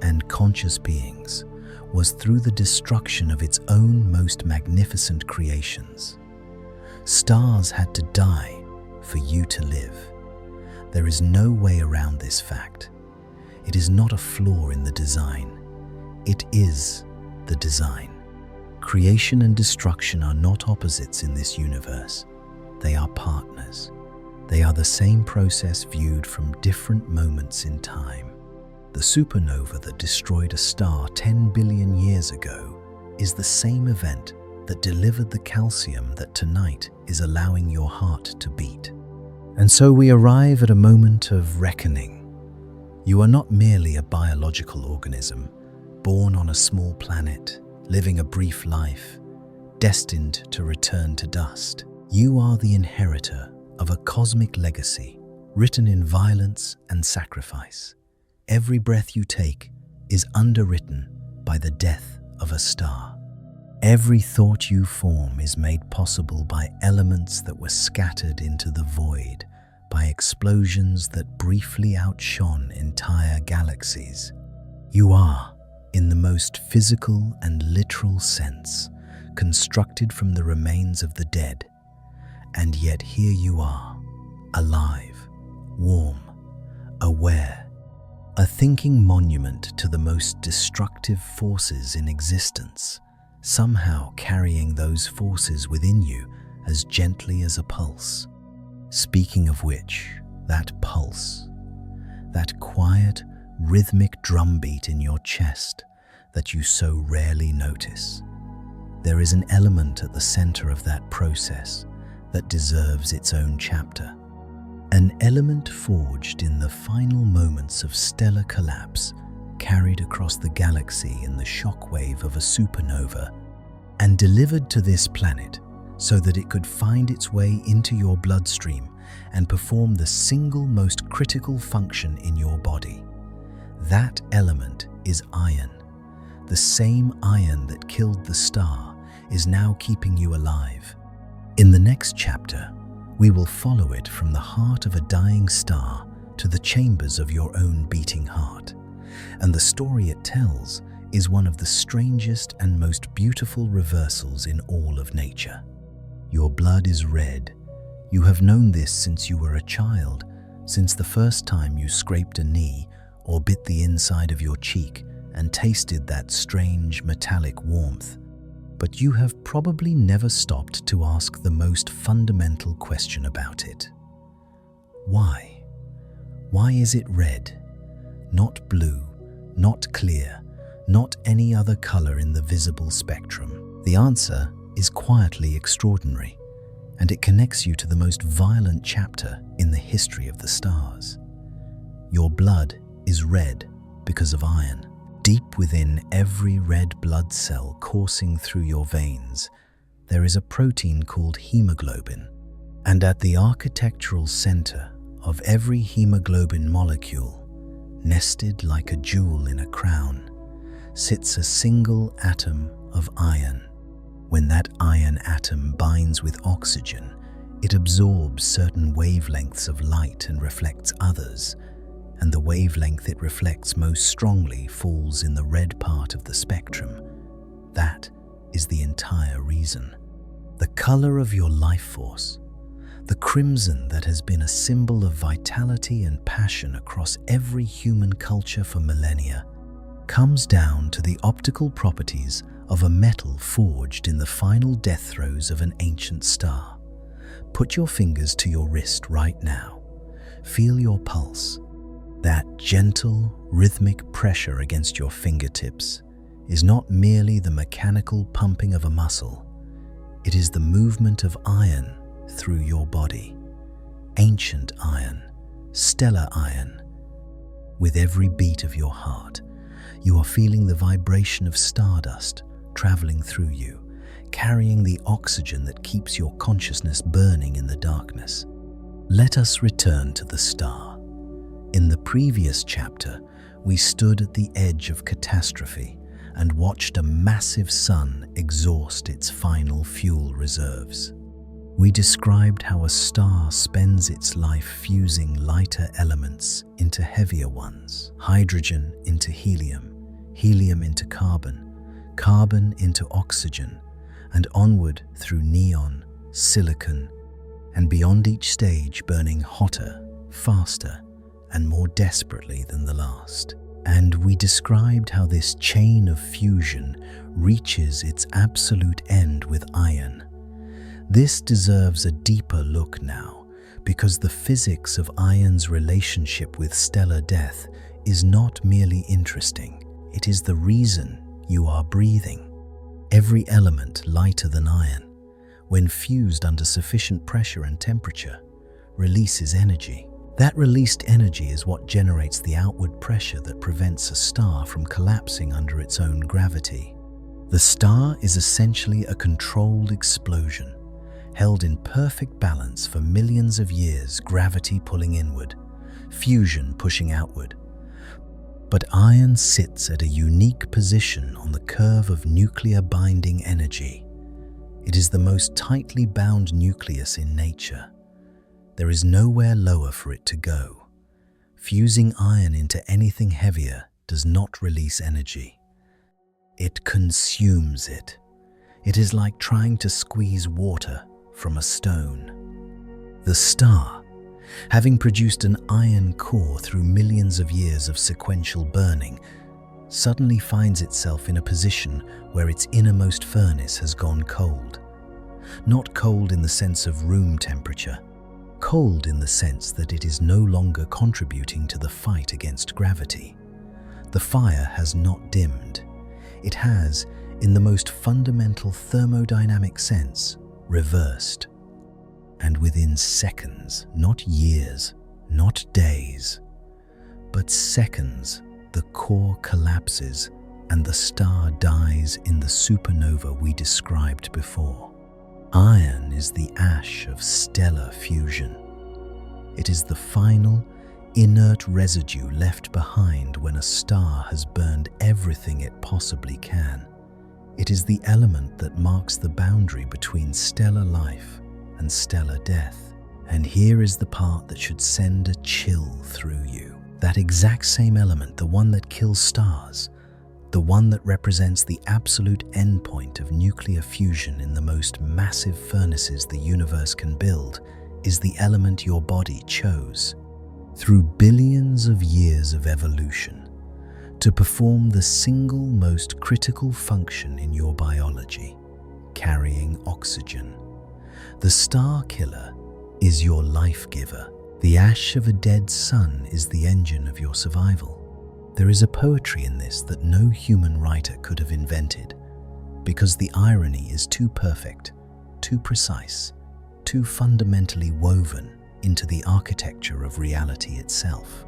Speaker 1: and conscious beings, was through the destruction of its own most magnificent creations. Stars had to die for you to live. There is no way around this fact. It is not a flaw in the design. It is the design. Creation and destruction are not opposites in this universe. They are partners. They are the same process viewed from different moments in time. The supernova that destroyed a star 10 billion years ago is the same event that delivered the calcium that tonight is allowing your heart to beat. And so we arrive at a moment of reckoning. You are not merely a biological organism, born on a small planet, living a brief life, destined to return to dust. You are the inheritor of a cosmic legacy, written in violence and sacrifice. Every breath you take is underwritten by the death of a star. Every thought you form is made possible by elements that were scattered into the void, by explosions that briefly outshone entire galaxies. You are, in the most physical and literal sense, constructed from the remains of the dead. And yet here you are, alive, warm, aware, a thinking monument to the most destructive forces in existence, somehow carrying those forces within you as gently as a pulse. Speaking of which, that pulse, that quiet, rhythmic drumbeat in your chest that you so rarely notice. There is an element at the center of that process that deserves its own chapter. An element forged in the final moments of stellar collapse, carried across the galaxy in the shockwave of a supernova, and delivered to this planet so that it could find its way into your bloodstream and perform the single most critical function in your body. That element is iron. The same iron that killed the star is now keeping you alive. In the next chapter, we will follow it from the heart of a dying star to the chambers of your own beating heart. And the story it tells is one of the strangest and most beautiful reversals in all of nature. Your blood is red. You have known this since you were a child, since the first time you scraped a knee or bit the inside of your cheek and tasted that strange metallic warmth. But you have probably never stopped to ask the most fundamental question about it. Why? Why is it red? Not blue, not clear, not any other color in the visible spectrum. The answer is quietly extraordinary, and it connects you to the most violent chapter in the history of the stars. Your blood is red because of iron. Deep within every red blood cell coursing through your veins, there is a protein called hemoglobin. And at the architectural center of every hemoglobin molecule, nested like a jewel in a crown, sits a single atom of iron. When that iron atom binds with oxygen, it absorbs certain wavelengths of light and reflects others, and the wavelength it reflects most strongly falls in the red part of the spectrum. That is the entire reason. The color of your life force, the crimson that has been a symbol of vitality and passion across every human culture for millennia, comes down to the optical properties of a metal forged in the final death throes of an ancient star. Put your fingers to your wrist right now. Feel your pulse. That gentle, rhythmic pressure against your fingertips is not merely the mechanical pumping of a muscle. It is the movement of iron through your body. Ancient iron, stellar iron. With every beat of your heart, you are feeling the vibration of stardust traveling through you, carrying the oxygen that keeps your consciousness burning in the darkness. Let us return to the star. In the previous chapter, we stood at the edge of catastrophe and watched a massive sun exhaust its final fuel reserves. We described how a star spends its life fusing lighter elements into heavier ones, hydrogen into helium, helium into carbon, carbon into oxygen, and onward through neon, silicon, and beyond each stage burning hotter, faster, and more desperately than the last. And we described how this chain of fusion reaches its absolute end with iron. This deserves a deeper look now, because the physics of iron's relationship with stellar death is not merely interesting, it is the reason you are breathing. Every element lighter than iron, when fused under sufficient pressure and temperature, releases energy. That released energy is what generates the outward pressure that prevents a star from collapsing under its own gravity. The star is essentially a controlled explosion, held in perfect balance for millions of years, gravity pulling inward, fusion pushing outward. But iron sits at a unique position on the curve of nuclear binding energy. It is the most tightly bound nucleus in nature. There is nowhere lower for it to go. Fusing iron into anything heavier does not release energy. It consumes it. It is like trying to squeeze water from a stone. The star, having produced an iron core through millions of years of sequential burning, suddenly finds itself in a position where its innermost furnace has gone cold. Not cold in the sense of room temperature, cold in the sense that it is no longer contributing to the fight against gravity. The fire has not dimmed. It has, in the most fundamental thermodynamic sense, reversed. And within seconds, not years, not days, but seconds, the core collapses and the star dies in the supernova we described before. Iron is the ash of stellar fusion. It is the final, inert residue left behind when a star has burned everything it possibly can. It is the element that marks the boundary between stellar life and stellar death. And here is the part that should send a chill through you. That exact same element, the one that kills stars, the one that represents the absolute endpoint of nuclear fusion in the most massive furnaces the universe can build, is the element your body chose, through billions of years of evolution, to perform the single most critical function in your biology, carrying oxygen. The star killer is your life giver. The ash of a dead sun is the engine of your survival. There is a poetry in this that no human writer could have invented, because the irony is too perfect, too precise, too fundamentally woven into the architecture of reality itself.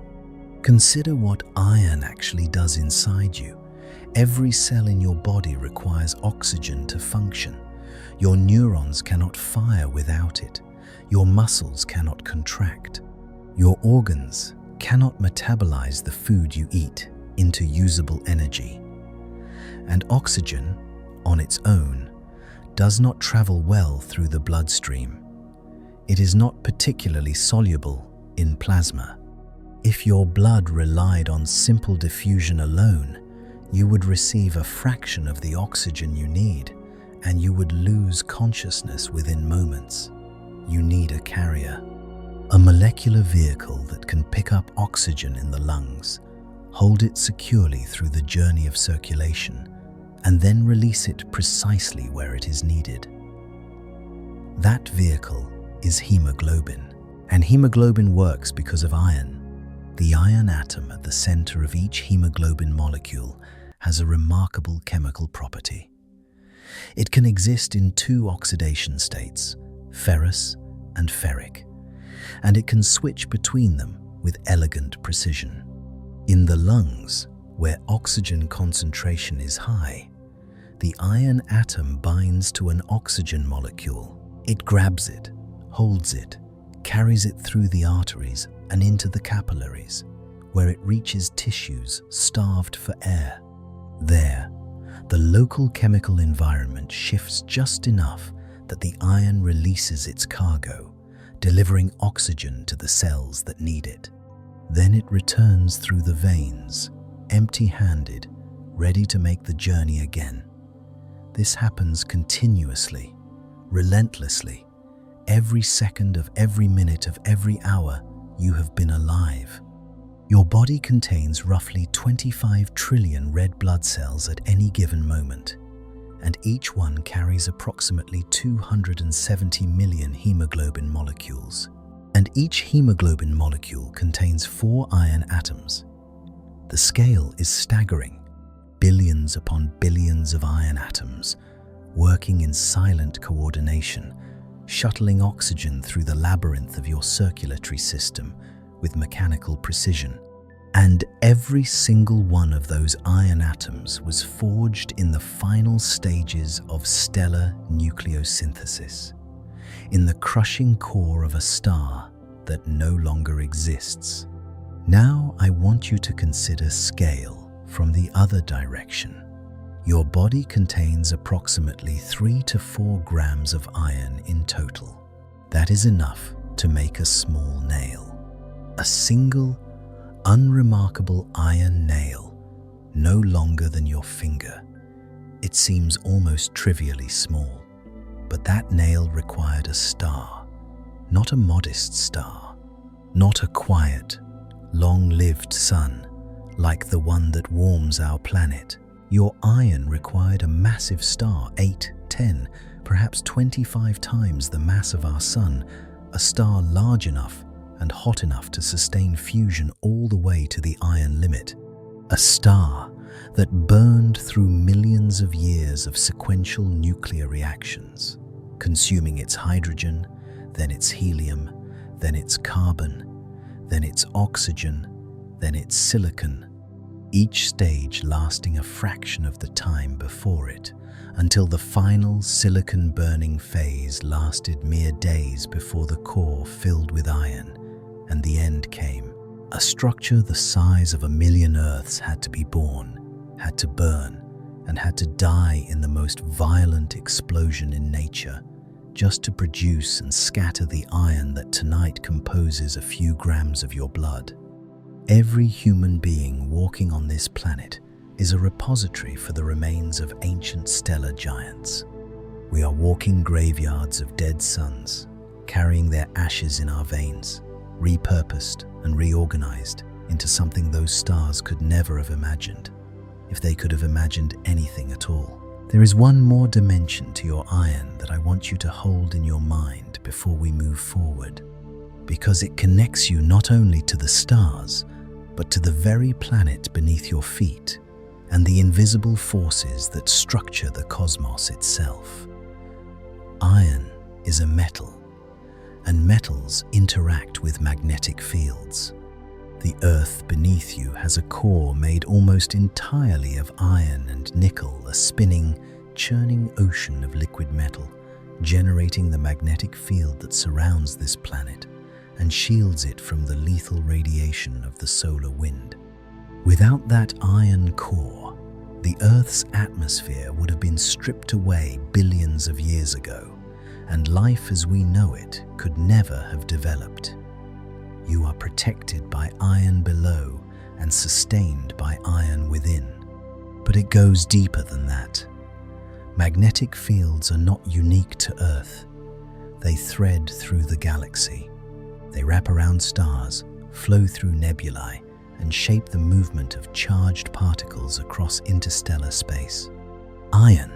Speaker 1: Consider what iron actually does inside you. Every cell in your body requires oxygen to function. Your neurons cannot fire without it. Your muscles cannot contract. Your organs cannot metabolize the food you eat into usable energy, and oxygen, on its own, does not travel well through the bloodstream. It is not particularly soluble in plasma. If your blood relied on simple diffusion alone, you would receive a fraction of the oxygen you need, and you would lose consciousness within moments. You need a carrier, a molecular vehicle that can pick up oxygen in the lungs, hold it securely through the journey of circulation, and then release it precisely where it is needed. That vehicle is hemoglobin, and hemoglobin works because of iron. The iron atom at the center of each hemoglobin molecule has a remarkable chemical property. It can exist in two oxidation states, ferrous and ferric, and it can switch between them with elegant precision. In the lungs, where oxygen concentration is high, the iron atom binds to an oxygen molecule. It grabs it, holds it, carries it through the arteries and into the capillaries, where it reaches tissues starved for air. There, the local chemical environment shifts just enough that the iron releases its cargo, delivering oxygen to the cells that need it. Then it returns through the veins, empty-handed, ready to make the journey again. This happens continuously, relentlessly. Every second of every minute of every hour you have been alive. Your body contains roughly 25 trillion red blood cells at any given moment, and each one carries approximately 270 million hemoglobin molecules. And each hemoglobin molecule contains 4 iron atoms. The scale is staggering. Billions upon billions of iron atoms, working in silent coordination, shuttling oxygen through the labyrinth of your circulatory system with mechanical precision. And every single one of those iron atoms was forged in the final stages of stellar nucleosynthesis, in the crushing core of a star that no longer exists. Now I want you to consider scale from the other direction. Your body contains approximately 3 to 4 grams of iron in total. That is enough to make a small nail. A single, unremarkable iron nail, no longer than your finger. It seems almost trivially small, but that nail required a star, not a modest star, not a quiet, long-lived sun like the one that warms our planet. Your iron required a massive star, 8, 10, perhaps 25 times the mass of our sun, a star large enough and hot enough to sustain fusion all the way to the iron limit. A star that burned through millions of years of sequential nuclear reactions, consuming its hydrogen, then its helium, then its carbon, then its oxygen, then its silicon, each stage lasting a fraction of the time before it, until the final silicon burning phase lasted mere days before the core filled with iron, and the end came. A structure the size of 1,000,000 Earths had to be born, had to burn, and had to die in the most violent explosion in nature, just to produce and scatter the iron that tonight composes a few grams of your blood. Every human being walking on this planet is a repository for the remains of ancient stellar giants. We are walking graveyards of dead suns, carrying their ashes in our veins, repurposed and reorganized into something those stars could never have imagined, if they could have imagined anything at all. There is one more dimension to your iron that I want you to hold in your mind before we move forward, because it connects you not only to the stars, but to the very planet beneath your feet and the invisible forces that structure the cosmos itself. Iron is a metal, and metals interact with magnetic fields. The earth beneath you has a core made almost entirely of iron and nickel, a spinning, churning ocean of liquid metal, generating the magnetic field that surrounds this planet and shields it from the lethal radiation of the solar wind. Without that iron core, the Earth's atmosphere would have been stripped away billions of years ago, and life as we know it could never have developed. You are protected by iron below and sustained by iron within. But it goes deeper than that. Magnetic fields are not unique to Earth. They thread through the galaxy. They wrap around stars, flow through nebulae, and shape the movement of charged particles across interstellar space. Iron,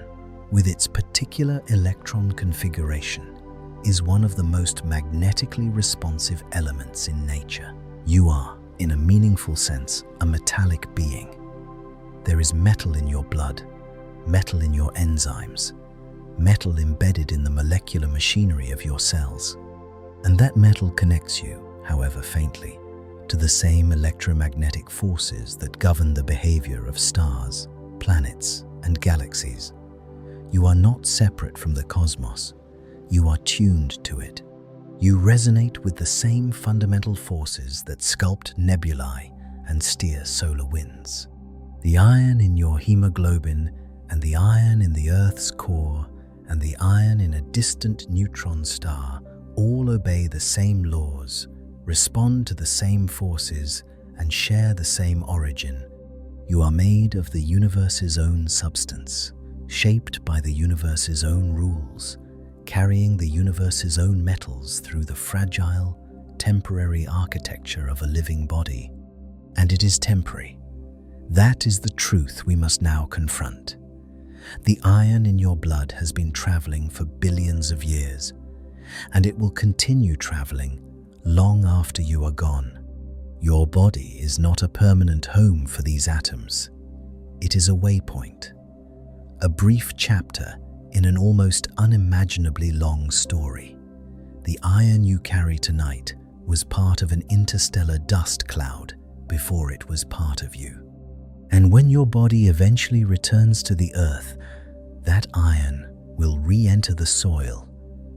Speaker 1: with its particular electron configuration, is one of the most magnetically responsive elements in nature. You are, in a meaningful sense, a metallic being. There is metal in your blood, metal in your enzymes, metal embedded in the molecular machinery of your cells. And that metal connects you, however faintly, to the same electromagnetic forces that govern the behavior of stars, planets, and galaxies. You are not separate from the cosmos. You are tuned to it. You resonate with the same fundamental forces that sculpt nebulae and steer solar winds. The iron in your hemoglobin, and the iron in the Earth's core, and the iron in a distant neutron star all obey the same laws, respond to the same forces, and share the same origin. You are made of the universe's own substance, shaped by the universe's own rules, carrying the universe's own metals through the fragile, temporary architecture of a living body. And it is temporary. That is the truth we must now confront. The iron in your blood has been traveling for billions of years, and it will continue traveling long after you are gone. Your body is not a permanent home for these atoms. It is a waypoint, a brief chapter in an almost unimaginably long story. The iron you carry tonight was part of an interstellar dust cloud before it was part of you. And when your body eventually returns to the Earth, that iron will re-enter the soil,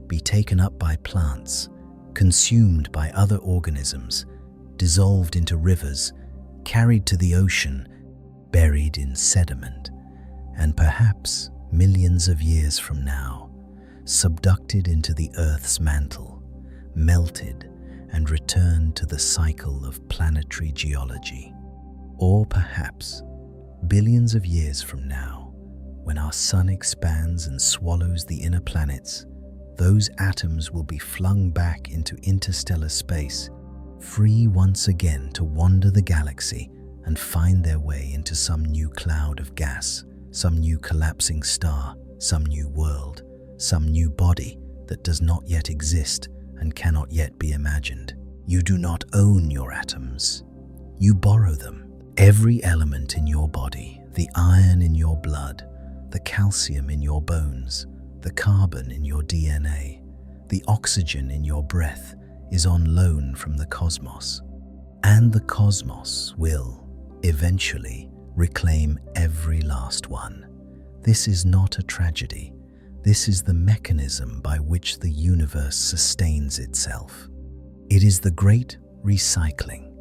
Speaker 1: be taken up by plants, consumed by other organisms, dissolved into rivers, carried to the ocean, buried in sediment, and perhaps millions of years from now, subducted into the Earth's mantle, melted and returned to the cycle of planetary geology. Or perhaps billions of years from now, when our sun expands and swallows the inner planets, those atoms will be flung back into interstellar space, free once again to wander the galaxy and find their way into some new cloud of gas, some new collapsing star, some new world, some new body that does not yet exist and cannot yet be imagined. You do not own your atoms. You borrow them. Every element in your body, the iron in your blood, the calcium in your bones, the carbon in your DNA, the oxygen in your breath, is on loan from the cosmos. And the cosmos will, eventually, reclaim every last one. This is not a tragedy. This is the mechanism by which the universe sustains itself. It is the great recycling,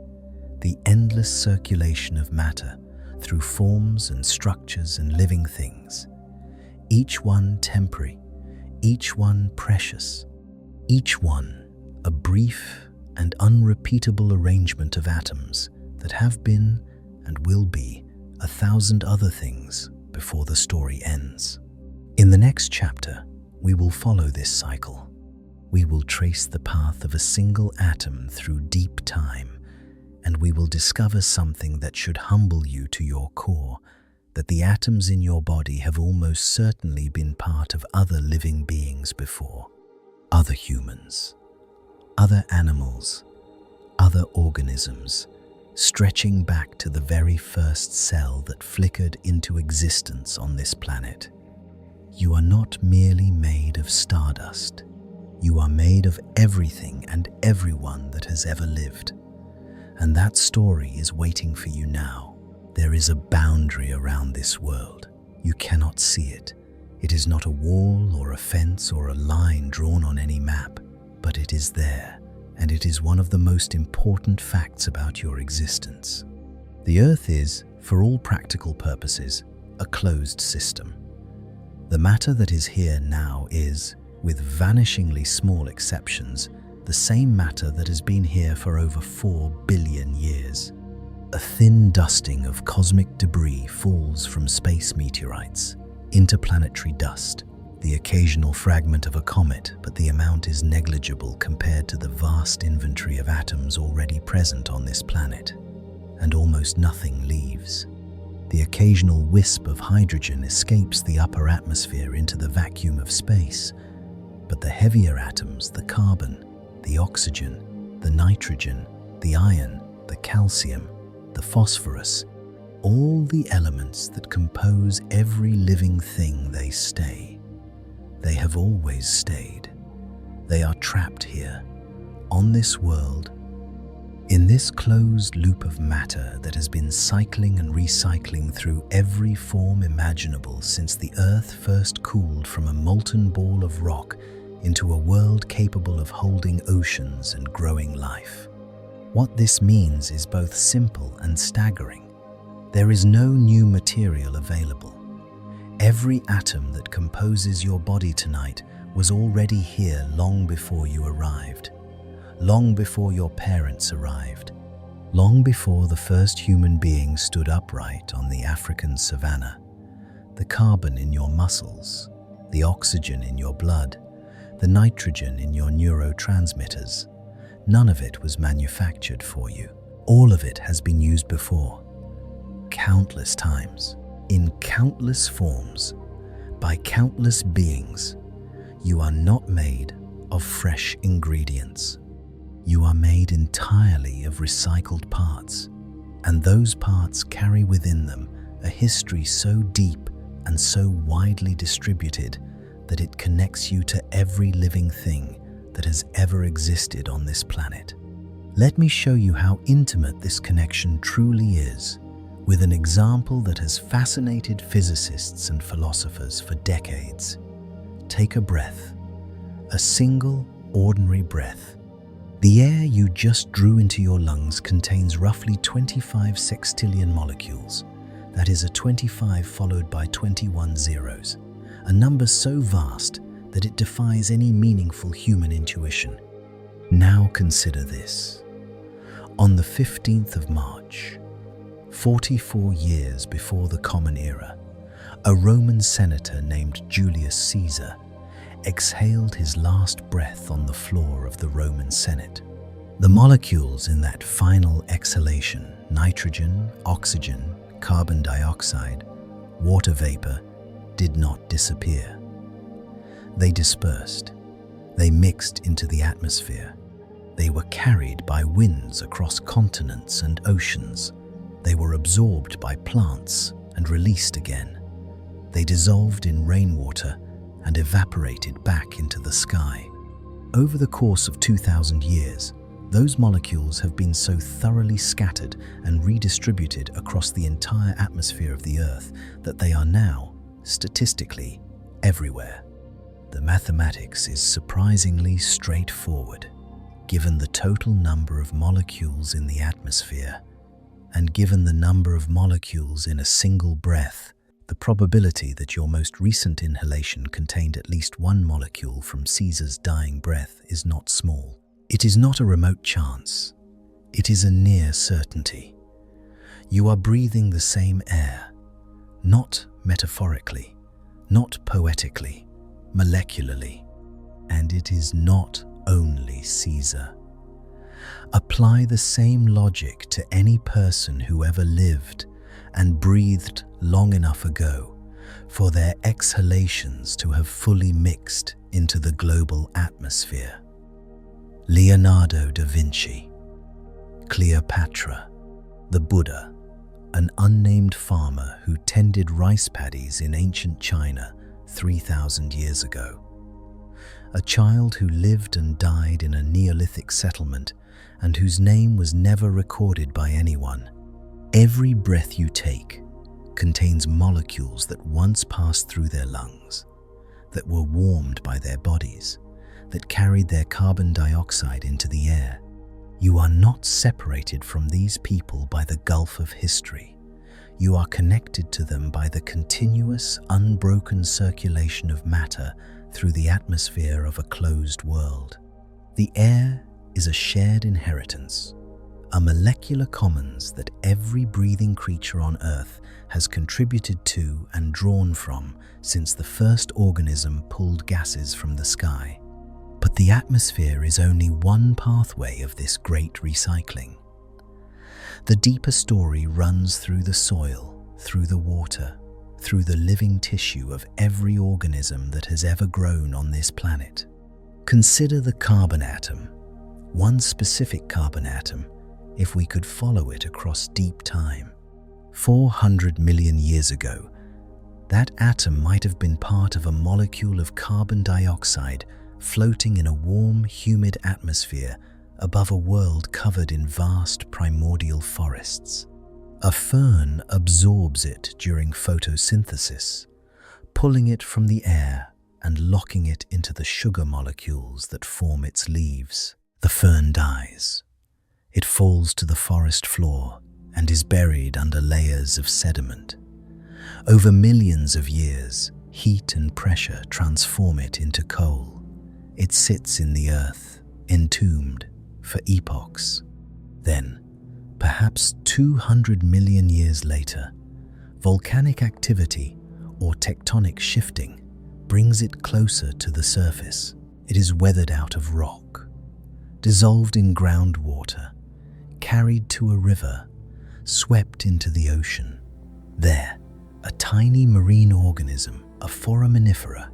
Speaker 1: the endless circulation of matter through forms and structures and living things, each one temporary, each one precious, each one a brief and unrepeatable arrangement of atoms that have been and will be 1,000 other things before the story ends. In the next chapter, we will follow this cycle. We will trace the path of a single atom through deep time, and we will discover something that should humble you to your core, that the atoms in your body have almost certainly been part of other living beings before. Other humans, other animals, other organisms, stretching back to the very first cell that flickered into existence on this planet. You are not merely made of stardust. You are made of everything and everyone that has ever lived. And that story is waiting for you now. There is a boundary around this world. You cannot see it. It is not a wall or a fence or a line drawn on any map, but it is there, and it is one of the most important facts about your existence. The Earth is, for all practical purposes, a closed system. The matter that is here now is, with vanishingly small exceptions, the same matter that has been here for over 4 billion years. A thin dusting of cosmic debris falls from space meteorites, interplanetary dust, the occasional fragment of a comet, but the amount is negligible compared to the vast inventory of atoms already present on this planet, and almost nothing leaves. The occasional wisp of hydrogen escapes the upper atmosphere into the vacuum of space, but the heavier atoms, the carbon, the oxygen, the nitrogen, the iron, the calcium, the phosphorus, all the elements that compose every living thing, they stay. They have always stayed. They are trapped here, on this world, in this closed loop of matter that has been cycling and recycling through every form imaginable since the Earth first cooled from a molten ball of rock into a world capable of holding oceans and growing life. What this means is both simple and staggering. There is no new material available. Every atom that composes your body tonight was already here long before you arrived, long before your parents arrived, long before the first human being stood upright on the African savanna. The carbon in your muscles, the oxygen in your blood, the nitrogen in your neurotransmitters, none of it was manufactured for you. All of it has been used before, countless times, in countless forms, by countless beings. You are not made of fresh ingredients. You are made entirely of recycled parts, and those parts carry within them a history so deep and so widely distributed that it connects you to every living thing that has ever existed on this planet. Let me show you how intimate this connection truly is, with an example that has fascinated physicists and philosophers for decades. Take a breath, a single, ordinary breath. The air you just drew into your lungs contains roughly 25 sextillion molecules. That is a 25 followed by 21 zeros, a number so vast that it defies any meaningful human intuition. Now consider this. On the 15th of March, 44 years before the Common Era, a Roman senator named Julius Caesar exhaled his last breath on the floor of the Roman Senate. The molecules in that final exhalation, nitrogen, oxygen, carbon dioxide, water vapor, did not disappear. They dispersed. They mixed into the atmosphere. They were carried by winds across continents and oceans. They were absorbed by plants and released again. They dissolved in rainwater and evaporated back into the sky. Over the course of 2,000 years, those molecules have been so thoroughly scattered and redistributed across the entire atmosphere of the Earth that they are now, statistically, everywhere. The mathematics is surprisingly straightforward. Given the total number of molecules in the atmosphere, and given the number of molecules in a single breath, the probability that your most recent inhalation contained at least one molecule from Caesar's dying breath is not small. It is not a remote chance. It is a near certainty. You are breathing the same air, not metaphorically, not poetically, molecularly. And it is not only Caesar. Apply the same logic to any person who ever lived and breathed long enough ago for their exhalations to have fully mixed into the global atmosphere. Leonardo da Vinci, Cleopatra, the Buddha, an unnamed farmer who tended rice paddies in ancient China 3,000 years ago. A child who lived and died in a Neolithic settlement and whose name was never recorded by anyone. Every breath you take contains molecules that once passed through their lungs, that were warmed by their bodies, that carried their carbon dioxide into the air. You are not separated from these people by the gulf of history. You are connected to them by the continuous, unbroken circulation of matter through the atmosphere of a closed world. The air is a shared inheritance, a molecular commons that every breathing creature on Earth has contributed to and drawn from since the first organism pulled gases from the sky. But the atmosphere is only one pathway of this great recycling. The deeper story runs through the soil, through the water, through the living tissue of every organism that has ever grown on this planet. Consider the carbon atom, one specific carbon atom, if we could follow it across deep time. 400 million years ago, that atom might have been part of a molecule of carbon dioxide floating in a warm, humid atmosphere above a world covered in vast primordial forests. A fern absorbs it during photosynthesis, pulling it from the air and locking it into the sugar molecules that form its leaves. The fern dies. It falls to the forest floor and is buried under layers of sediment. Over millions of years, heat and pressure transform it into coal. It sits in the earth, entombed for epochs. Then, perhaps 200 million years later, volcanic activity or tectonic shifting brings it closer to the surface. It is weathered out of rock, dissolved in groundwater, carried to a river, swept into the ocean. There, a tiny marine organism, a foraminifera,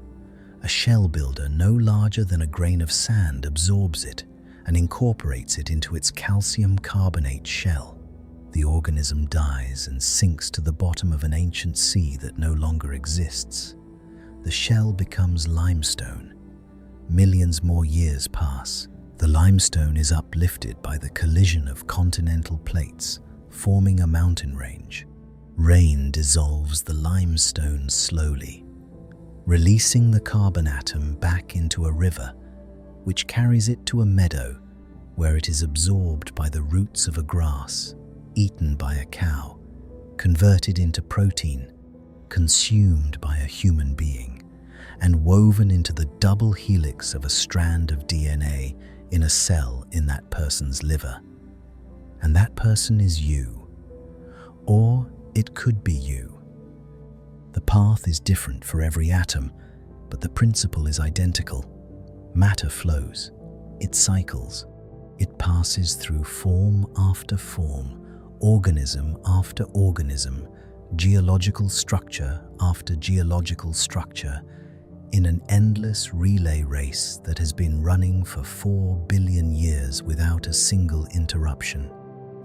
Speaker 1: a shell builder no larger than a grain of sand, absorbs it and incorporates it into its calcium carbonate shell. The organism dies and sinks to the bottom of an ancient sea that no longer exists. The shell becomes limestone. Millions more years pass. The limestone is uplifted by the collision of continental plates, forming a mountain range. Rain dissolves the limestone slowly, releasing the carbon atom back into a river, which carries it to a meadow where it is absorbed by the roots of a grass, eaten by a cow, converted into protein, consumed by a human being, and woven into the double helix of a strand of DNA in a cell in that person's liver. And that person is you, or it could be you. The path is different for every atom, but the principle is identical. Matter flows, it cycles, it passes through form after form, organism after organism, geological structure after geological structure, in an endless relay race that has been running for 4 billion years without a single interruption.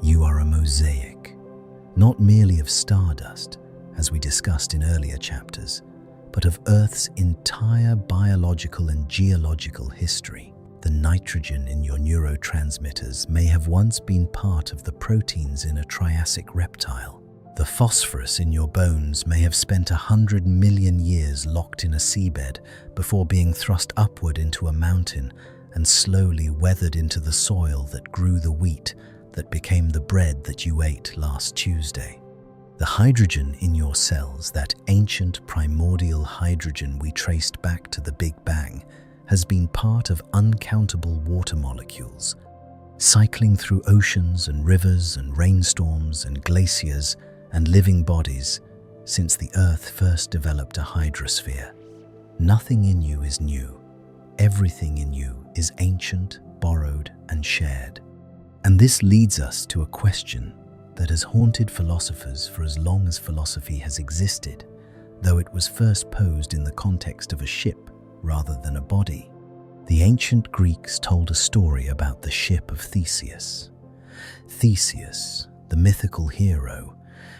Speaker 1: You are a mosaic, not merely of stardust, as we discussed in earlier chapters, but of Earth's entire biological and geological history. The nitrogen in your neurotransmitters may have once been part of the proteins in a Triassic reptile. The phosphorus in your bones may have spent 100 million years locked in a seabed before being thrust upward into a mountain and slowly weathered into the soil that grew the wheat that became the bread that you ate last Tuesday. The hydrogen in your cells, that ancient primordial hydrogen we traced back to the Big Bang, has been part of uncountable water molecules, cycling through oceans and rivers and rainstorms and glaciers and living bodies since the Earth first developed a hydrosphere. Nothing in you is new. Everything in you is ancient, borrowed, and shared. And this leads us to a question that has haunted philosophers for as long as philosophy has existed, though it was first posed in the context of a ship rather than a body. The ancient Greeks told a story about the ship of Theseus. Theseus, the mythical hero,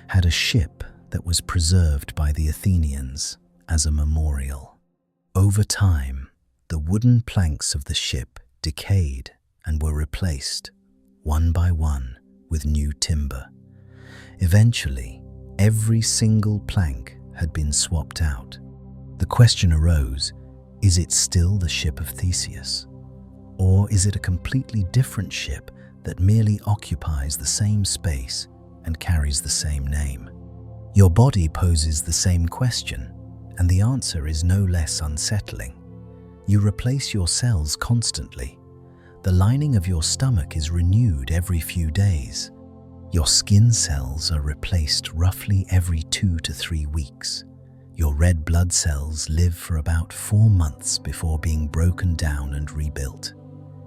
Speaker 1: had a ship that was preserved by the Athenians as a memorial. Over time, the wooden planks of the ship decayed and were replaced, one by one, with new timber. Eventually, every single plank had been swapped out. The question arose, Is it still the ship of Theseus? Or is it a completely different ship that merely occupies the same space and carries the same name? Your body poses the same question, and the answer is no less unsettling. You replace your cells constantly. The lining of your stomach is renewed every few days. Your skin cells are replaced roughly every 2 to 3 weeks. Your red blood cells live for about 4 months before being broken down and rebuilt.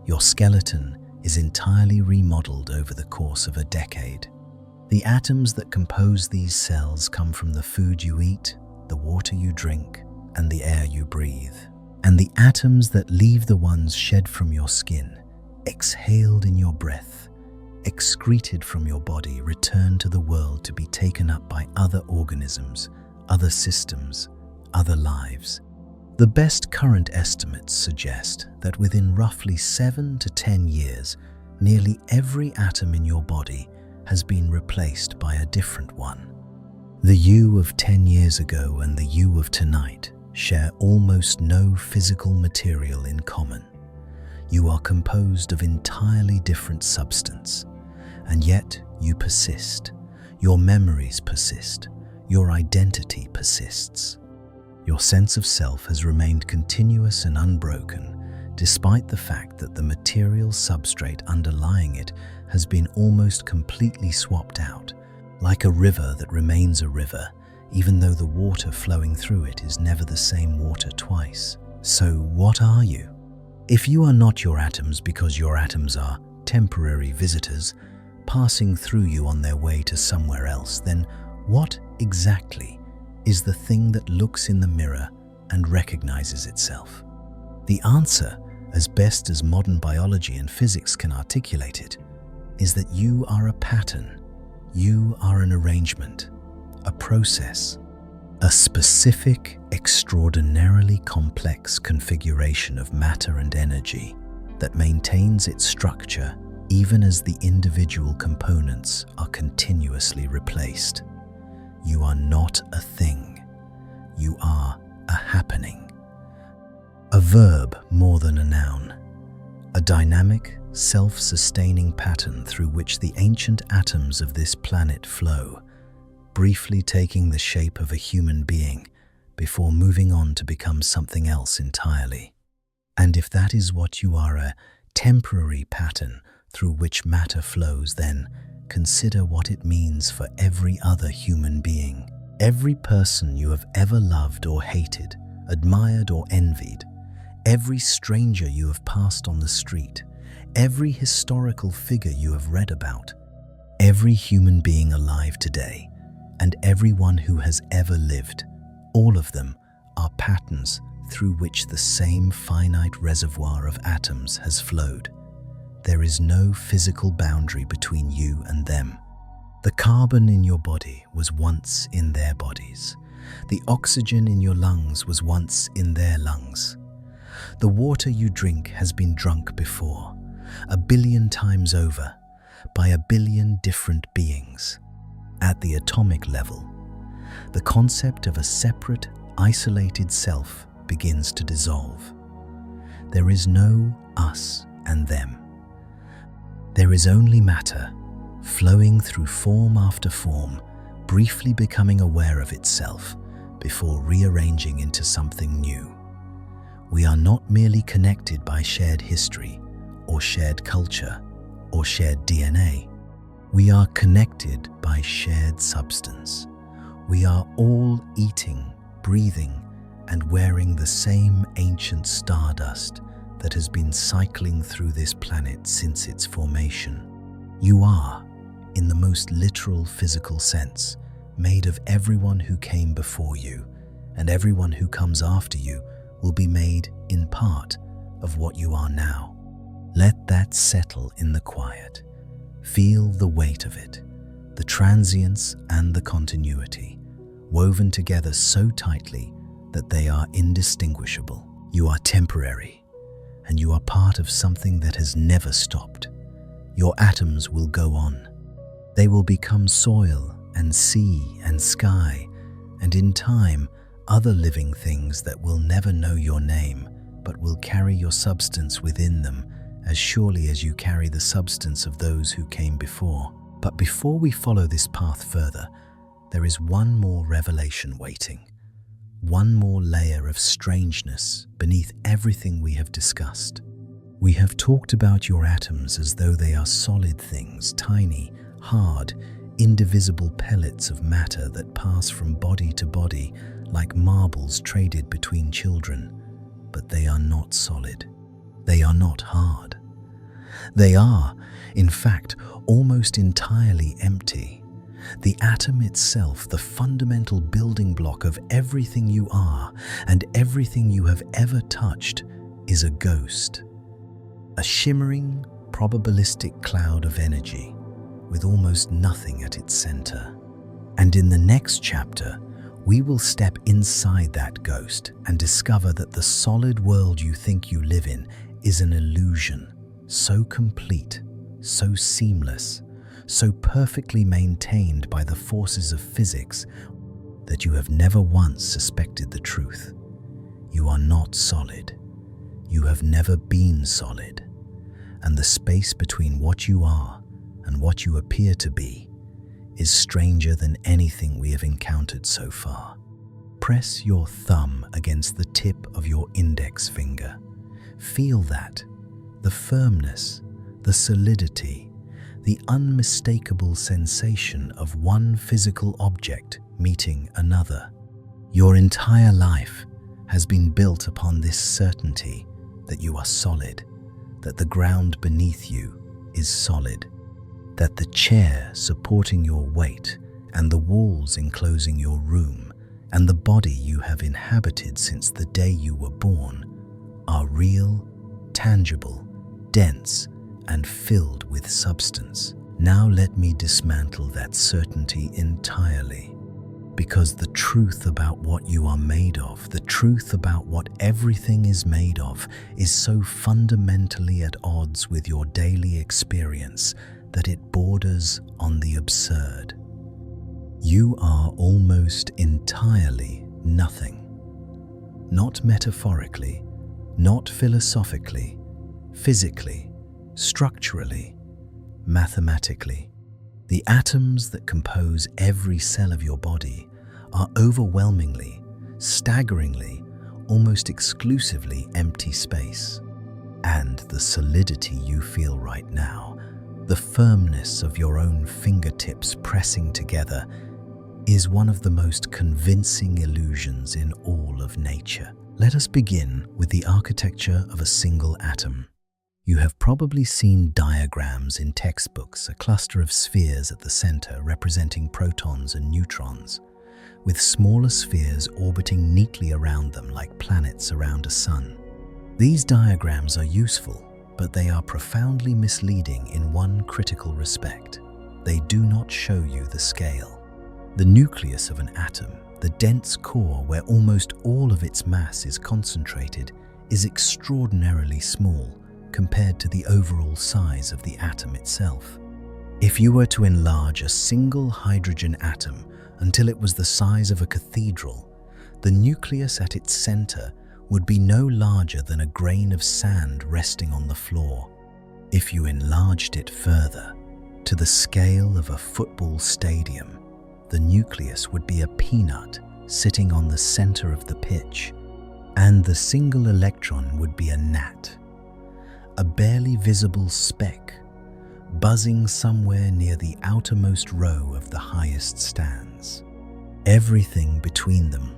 Speaker 1: Your skeleton is entirely remodeled over the course of a decade. The atoms that compose these cells come from the food you eat, the water you drink, and the air you breathe. And the atoms that leave the ones shed from your skin, exhaled in your breath, excreted from your body, return to the world to be taken up by other organisms, other systems, other lives. The best current estimates suggest that within roughly 7 to 10 years, nearly every atom in your body has been replaced by a different one. The you of 10 years ago and the you of tonight share almost no physical material in common. You are composed of entirely different substance, and yet you persist. Your memories persist. Your identity persists. Your sense of self has remained continuous and unbroken, despite the fact that the material substrate underlying it has been almost completely swapped out, like a river that remains a river, even though the water flowing through it is never the same water twice. So what are you? If you are not your atoms because your atoms are temporary visitors passing through you on their way to somewhere else, then what exactly is the thing that looks in the mirror and recognizes itself? The answer, as best as modern biology and physics can articulate it, is that you are a pattern. You are an arrangement, a process, a specific, extraordinarily complex configuration of matter and energy that maintains its structure even as the individual components are continuously replaced. You are not a thing. You are a happening. A verb more than a noun. A dynamic, self-sustaining pattern through which the ancient atoms of this planet flow, briefly taking the shape of a human being before moving on to become something else entirely. And if that is what you are, a temporary pattern through which matter flows, then consider what it means for every other human being. Every person you have ever loved or hated, admired or envied, every stranger you have passed on the street, every historical figure you have read about, every human being alive today, and everyone who has ever lived, all of them are patterns through which the same finite reservoir of atoms has flowed. There is no physical boundary between you and them. The carbon in your body was once in their bodies. The oxygen in your lungs was once in their lungs. The water you drink has been drunk before, 1 billion times over, by 1 billion different beings. At the atomic level, the concept of a separate, isolated self begins to dissolve. There is no us and them. There is only matter, flowing through form after form, briefly becoming aware of itself before rearranging into something new. We are not merely connected by shared history, or shared culture, or shared DNA. We are connected by shared substance. We are all eating, breathing, and wearing the same ancient stardust that has been cycling through this planet since its formation. You are, in the most literal physical sense, made of everyone who came before you, and everyone who comes after you will be made, in part, of what you are now. Let that settle in the quiet. Feel the weight of it, the transience and the continuity, woven together so tightly that they are indistinguishable. You are temporary, and you are part of something that has never stopped. Your atoms will go on. They will become soil and sea and sky, and in time, other living things that will never know your name, but will carry your substance within them as surely as you carry the substance of those who came before. But before we follow this path further, there is one more revelation waiting, one more layer of strangeness beneath everything we have discussed. We have talked about your atoms as though they are solid things, tiny, hard, indivisible pellets of matter that pass from body to body like marbles traded between children. But they are not solid. They are not hard. They are, in fact, almost entirely empty. The atom itself, the fundamental building block of everything you are and everything you have ever touched, is a ghost. A shimmering, probabilistic cloud of energy with almost nothing at its center. And in the next chapter, we will step inside that ghost and discover that the solid world you think you live in is an illusion, so complete, so seamless, so perfectly maintained by the forces of physics that you have never once suspected the truth. You are not solid. You have never been solid. And the space between what you are and what you appear to be is stranger than anything we have encountered so far. Press your thumb against the tip of your index finger. Feel that, the firmness, the solidity, the unmistakable sensation of one physical object meeting another. Your entire life has been built upon this certainty that you are solid, that the ground beneath you is solid, that the chair supporting your weight and the walls enclosing your room and the body you have inhabited since the day you were born are real, tangible, dense, and filled with substance. Now let me dismantle that certainty entirely, because the truth about what you are made of, the truth about what everything is made of, is so fundamentally at odds with your daily experience that it borders on the absurd. You are almost entirely nothing. Not metaphorically, not philosophically, physically, structurally, mathematically. The atoms that compose every cell of your body are overwhelmingly, staggeringly, almost exclusively empty space. And the solidity you feel right now, the firmness of your own fingertips pressing together, is one of the most convincing illusions in all of nature. Let us begin with the architecture of a single atom. You have probably seen diagrams in textbooks, a cluster of spheres at the center representing protons and neutrons, with smaller spheres orbiting neatly around them like planets around a sun. These diagrams are useful, but they are profoundly misleading in one critical respect. They do not show you the scale. The nucleus of an atom, the dense core where almost all of its mass is concentrated, is extraordinarily small compared to the overall size of the atom itself. If you were to enlarge a single hydrogen atom until it was the size of a cathedral, the nucleus at its center would be no larger than a grain of sand resting on the floor. If you enlarged it further, to the scale of a football stadium, the nucleus would be a peanut sitting on the center of the pitch, and the single electron would be a gnat, a barely visible speck, buzzing somewhere near the outermost row of the highest stands. Everything between them,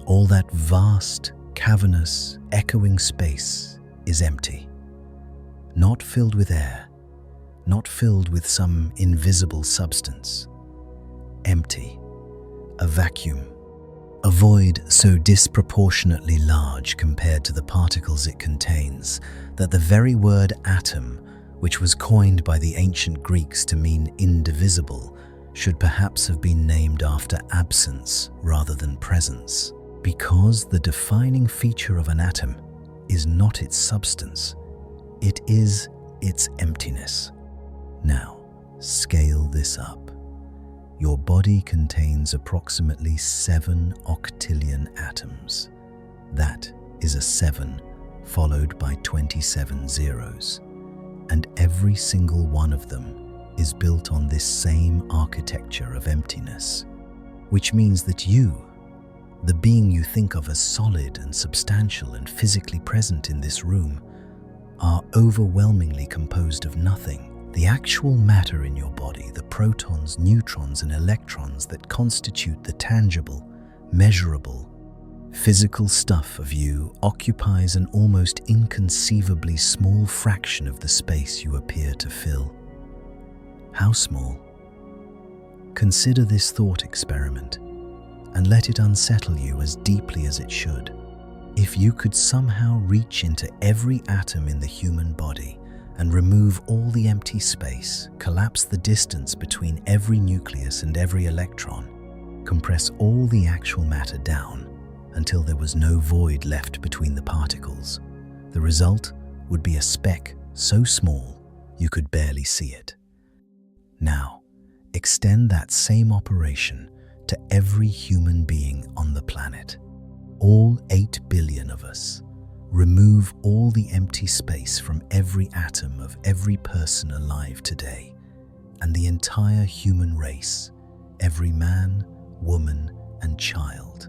Speaker 1: all that vast, cavernous, echoing space, is empty. Not filled with air, not filled with some invisible substance. Empty, a vacuum, a void so disproportionately large compared to the particles it contains that the very word atom, which was coined by the ancient Greeks to mean indivisible, should perhaps have been named after absence rather than presence, because the defining feature of an atom is not its substance, it is its emptiness. Now, scale this up. Your body contains approximately 7 octillion atoms. That is a 7 followed by 27 zeros. And every single one of them is built on this same architecture of emptiness. Which means that you, the being you think of as solid and substantial and physically present in this room, are overwhelmingly composed of nothing. The actual matter in your body, the protons, neutrons, and electrons that constitute the tangible, measurable, physical stuff of you, occupies an almost inconceivably small fraction of the space you appear to fill. How small? Consider this thought experiment and let it unsettle you as deeply as it should. If you could somehow reach into every atom in the human body and remove all the empty space, collapse the distance between every nucleus and every electron, compress all the actual matter down until there was no void left between the particles, the result would be a speck so small you could barely see it. Now, extend that same operation to every human being on the planet. All 8 billion of us. Remove all the empty space from every atom of every person alive today, and the entire human race, every man, woman, and child,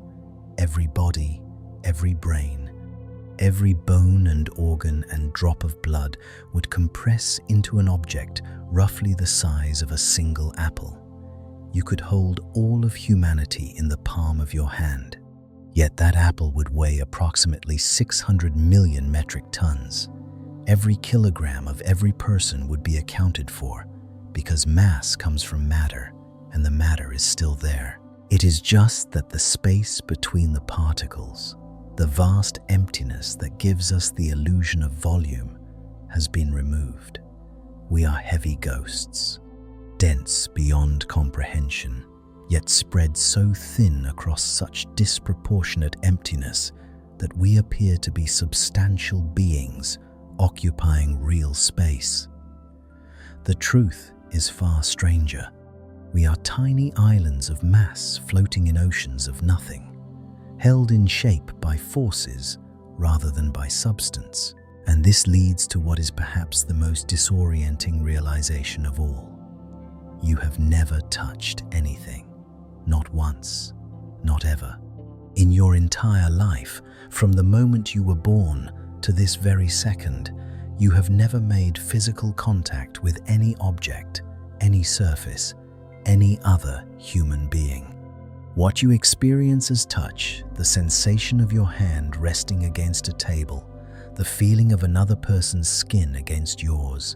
Speaker 1: every body, every brain, every bone and organ and drop of blood would compress into an object roughly the size of a single apple. You could hold all of humanity in the palm of your hand. Yet that apple would weigh approximately 600 million metric tons. Every kilogram of every person would be accounted for, because mass comes from matter, and the matter is still there. It is just that the space between the particles, the vast emptiness that gives us the illusion of volume, has been removed. We are heavy ghosts, dense beyond comprehension, yet spread so thin across such disproportionate emptiness that we appear to be substantial beings occupying real space. The truth is far stranger. We are tiny islands of mass floating in oceans of nothing, held in shape by forces rather than by substance. And this leads to what is perhaps the most disorienting realization of all. You have never touched anything. Not once, not ever. In your entire life, from the moment you were born to this very second, you have never made physical contact with any object, any surface, any other human being. What you experience as touch, the sensation of your hand resting against a table, the feeling of another person's skin against yours,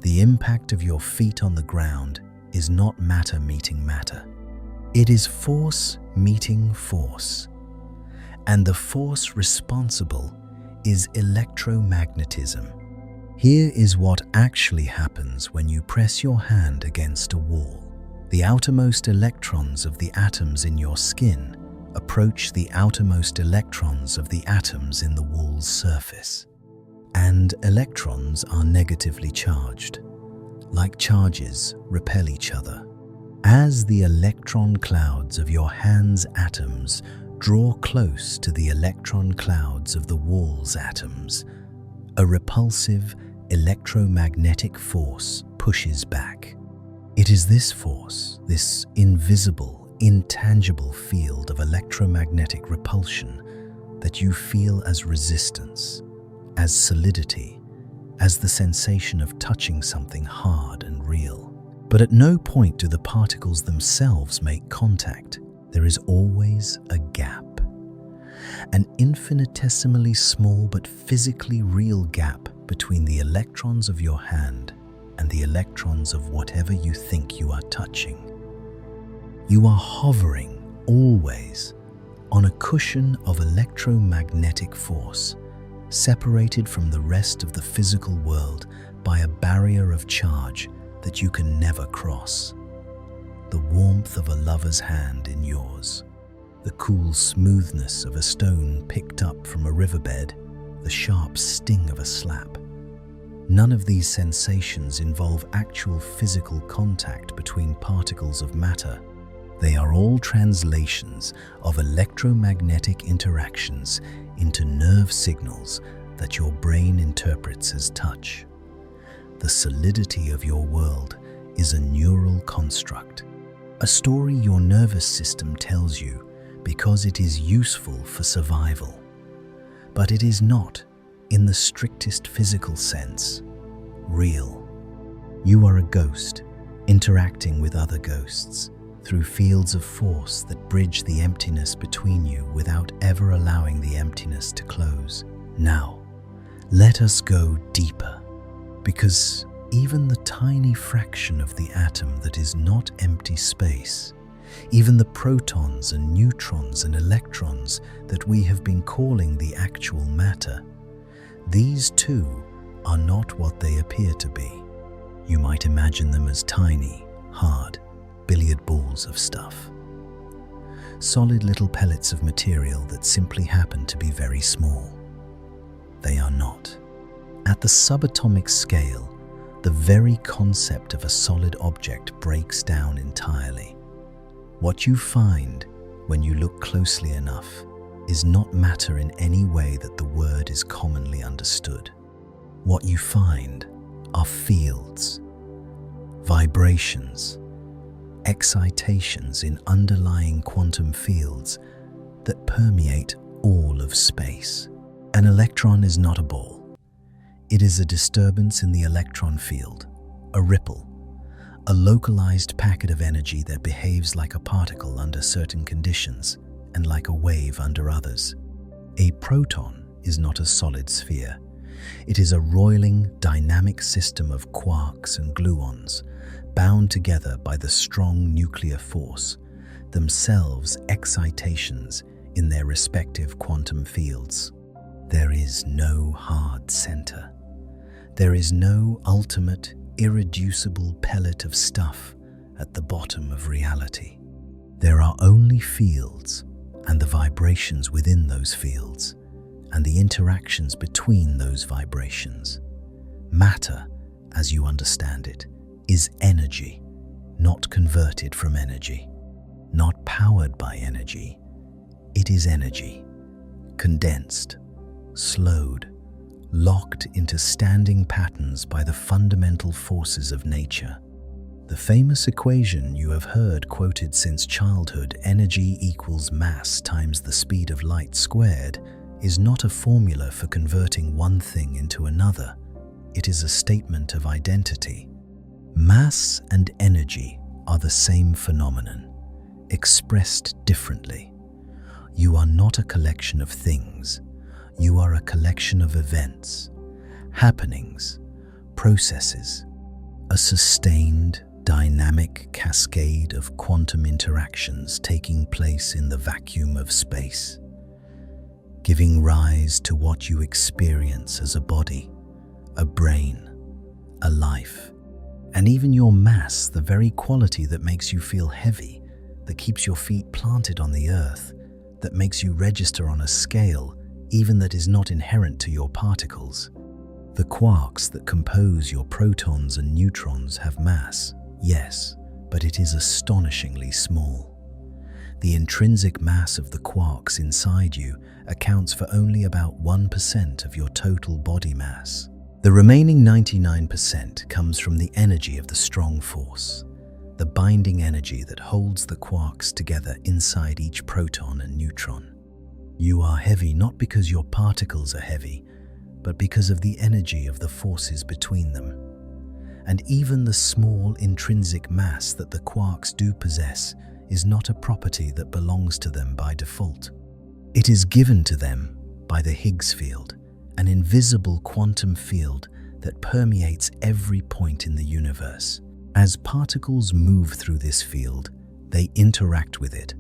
Speaker 1: the impact of your feet on the ground is not matter meeting matter. It is force meeting force, and the force responsible is electromagnetism. Here is what actually happens when you press your hand against a wall. The outermost electrons of the atoms in your skin approach the outermost electrons of the atoms in the wall's surface. And electrons are negatively charged. Like charges, repel each other. As the electron clouds of your hand's atoms draw close to the electron clouds of the wall's atoms, a repulsive electromagnetic force pushes back. It is this force, this invisible, intangible field of electromagnetic repulsion that you feel as resistance, as solidity, as the sensation of touching something hard and real. But at no point do the particles themselves make contact. There is always a gap. An infinitesimally small but physically real gap between the electrons of your hand and the electrons of whatever you think you are touching. You are hovering, always, on a cushion of electromagnetic force, separated from the rest of the physical world by a barrier of charge that you can never cross. The warmth of a lover's hand in yours, the cool smoothness of a stone picked up from a riverbed, the sharp sting of a slap. None of these sensations involve actual physical contact between particles of matter. They are all translations of electromagnetic interactions into nerve signals that your brain interprets as touch. The solidity of your world is a neural construct, a story your nervous system tells you because it is useful for survival. But it is not, in the strictest physical sense, real. You are a ghost, interacting with other ghosts through fields of force that bridge the emptiness between you without ever allowing the emptiness to close. Now, let us go deeper, because even the tiny fraction of the atom that is not empty space, even the protons and neutrons and electrons that we have been calling the actual matter, these too are not what they appear to be. You might imagine them as tiny, hard, billiard balls of stuff. Solid little pellets of material that simply happen to be very small. They are not. At the subatomic scale, the very concept of a solid object breaks down entirely. What you find when you look closely enough is not matter in any way that the word is commonly understood. What you find are fields, vibrations, excitations in underlying quantum fields that permeate all of space. An electron is not a ball. It is a disturbance in the electron field, a ripple, a localized packet of energy that behaves like a particle under certain conditions and like a wave under others. A proton is not a solid sphere. It is a roiling, dynamic system of quarks and gluons, bound together by the strong nuclear force, themselves excitations in their respective quantum fields. There is no hard center. There is no ultimate, irreducible pellet of stuff at the bottom of reality. There are only fields and the vibrations within those fields and the interactions between those vibrations. Matter, as you understand it, is energy, not converted from energy, not powered by energy. It is energy, condensed, slowed, locked into standing patterns by the fundamental forces of nature. The famous equation you have heard quoted since childhood, energy equals mass times the speed of light squared, is not a formula for converting one thing into another. It is a statement of identity. Mass and energy are the same phenomenon, expressed differently. You are not a collection of things. You are a collection of events, happenings, processes, a sustained, dynamic cascade of quantum interactions taking place in the vacuum of space, giving rise to what you experience as a body, a brain, a life, and even your mass, the very quality that makes you feel heavy, that keeps your feet planted on the earth, that makes you register on a scale even that is not inherent to your particles. The quarks that compose your protons and neutrons have mass, yes, but it is astonishingly small. The intrinsic mass of the quarks inside you accounts for only about 1% of your total body mass. The remaining 99% comes from the energy of the strong force, the binding energy that holds the quarks together inside each proton and neutron. You are heavy not because your particles are heavy, but because of the energy of the forces between them. And even the small intrinsic mass that the quarks do possess is not a property that belongs to them by default. It is given to them by the Higgs field, an invisible quantum field that permeates every point in the universe. As particles move through this field, they interact with it,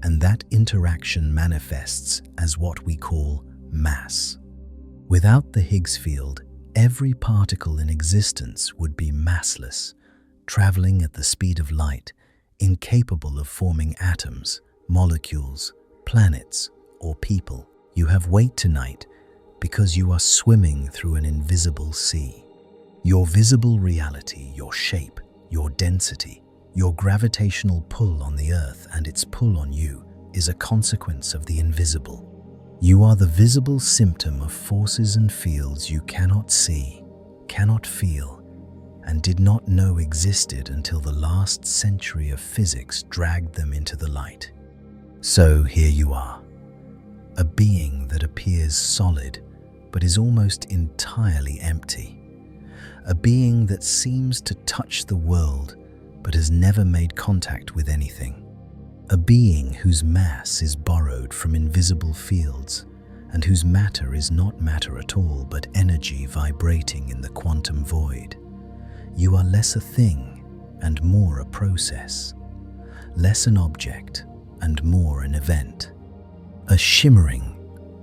Speaker 1: and that interaction manifests as what we call mass. Without the Higgs field, every particle in existence would be massless, traveling at the speed of light, incapable of forming atoms, molecules, planets, or people. You have weight tonight because you are swimming through an invisible sea. Your visible reality, your shape, your density, your gravitational pull on the Earth and its pull on you is a consequence of the invisible. You are the visible symptom of forces and fields you cannot see, cannot feel, and did not know existed until the last century of physics dragged them into the light. So here you are, a being that appears solid but is almost entirely empty. A being that seems to touch the world but has never made contact with anything. A being whose mass is borrowed from invisible fields and whose matter is not matter at all but energy vibrating in the quantum void. You are less a thing and more a process, less an object and more an event. A shimmering,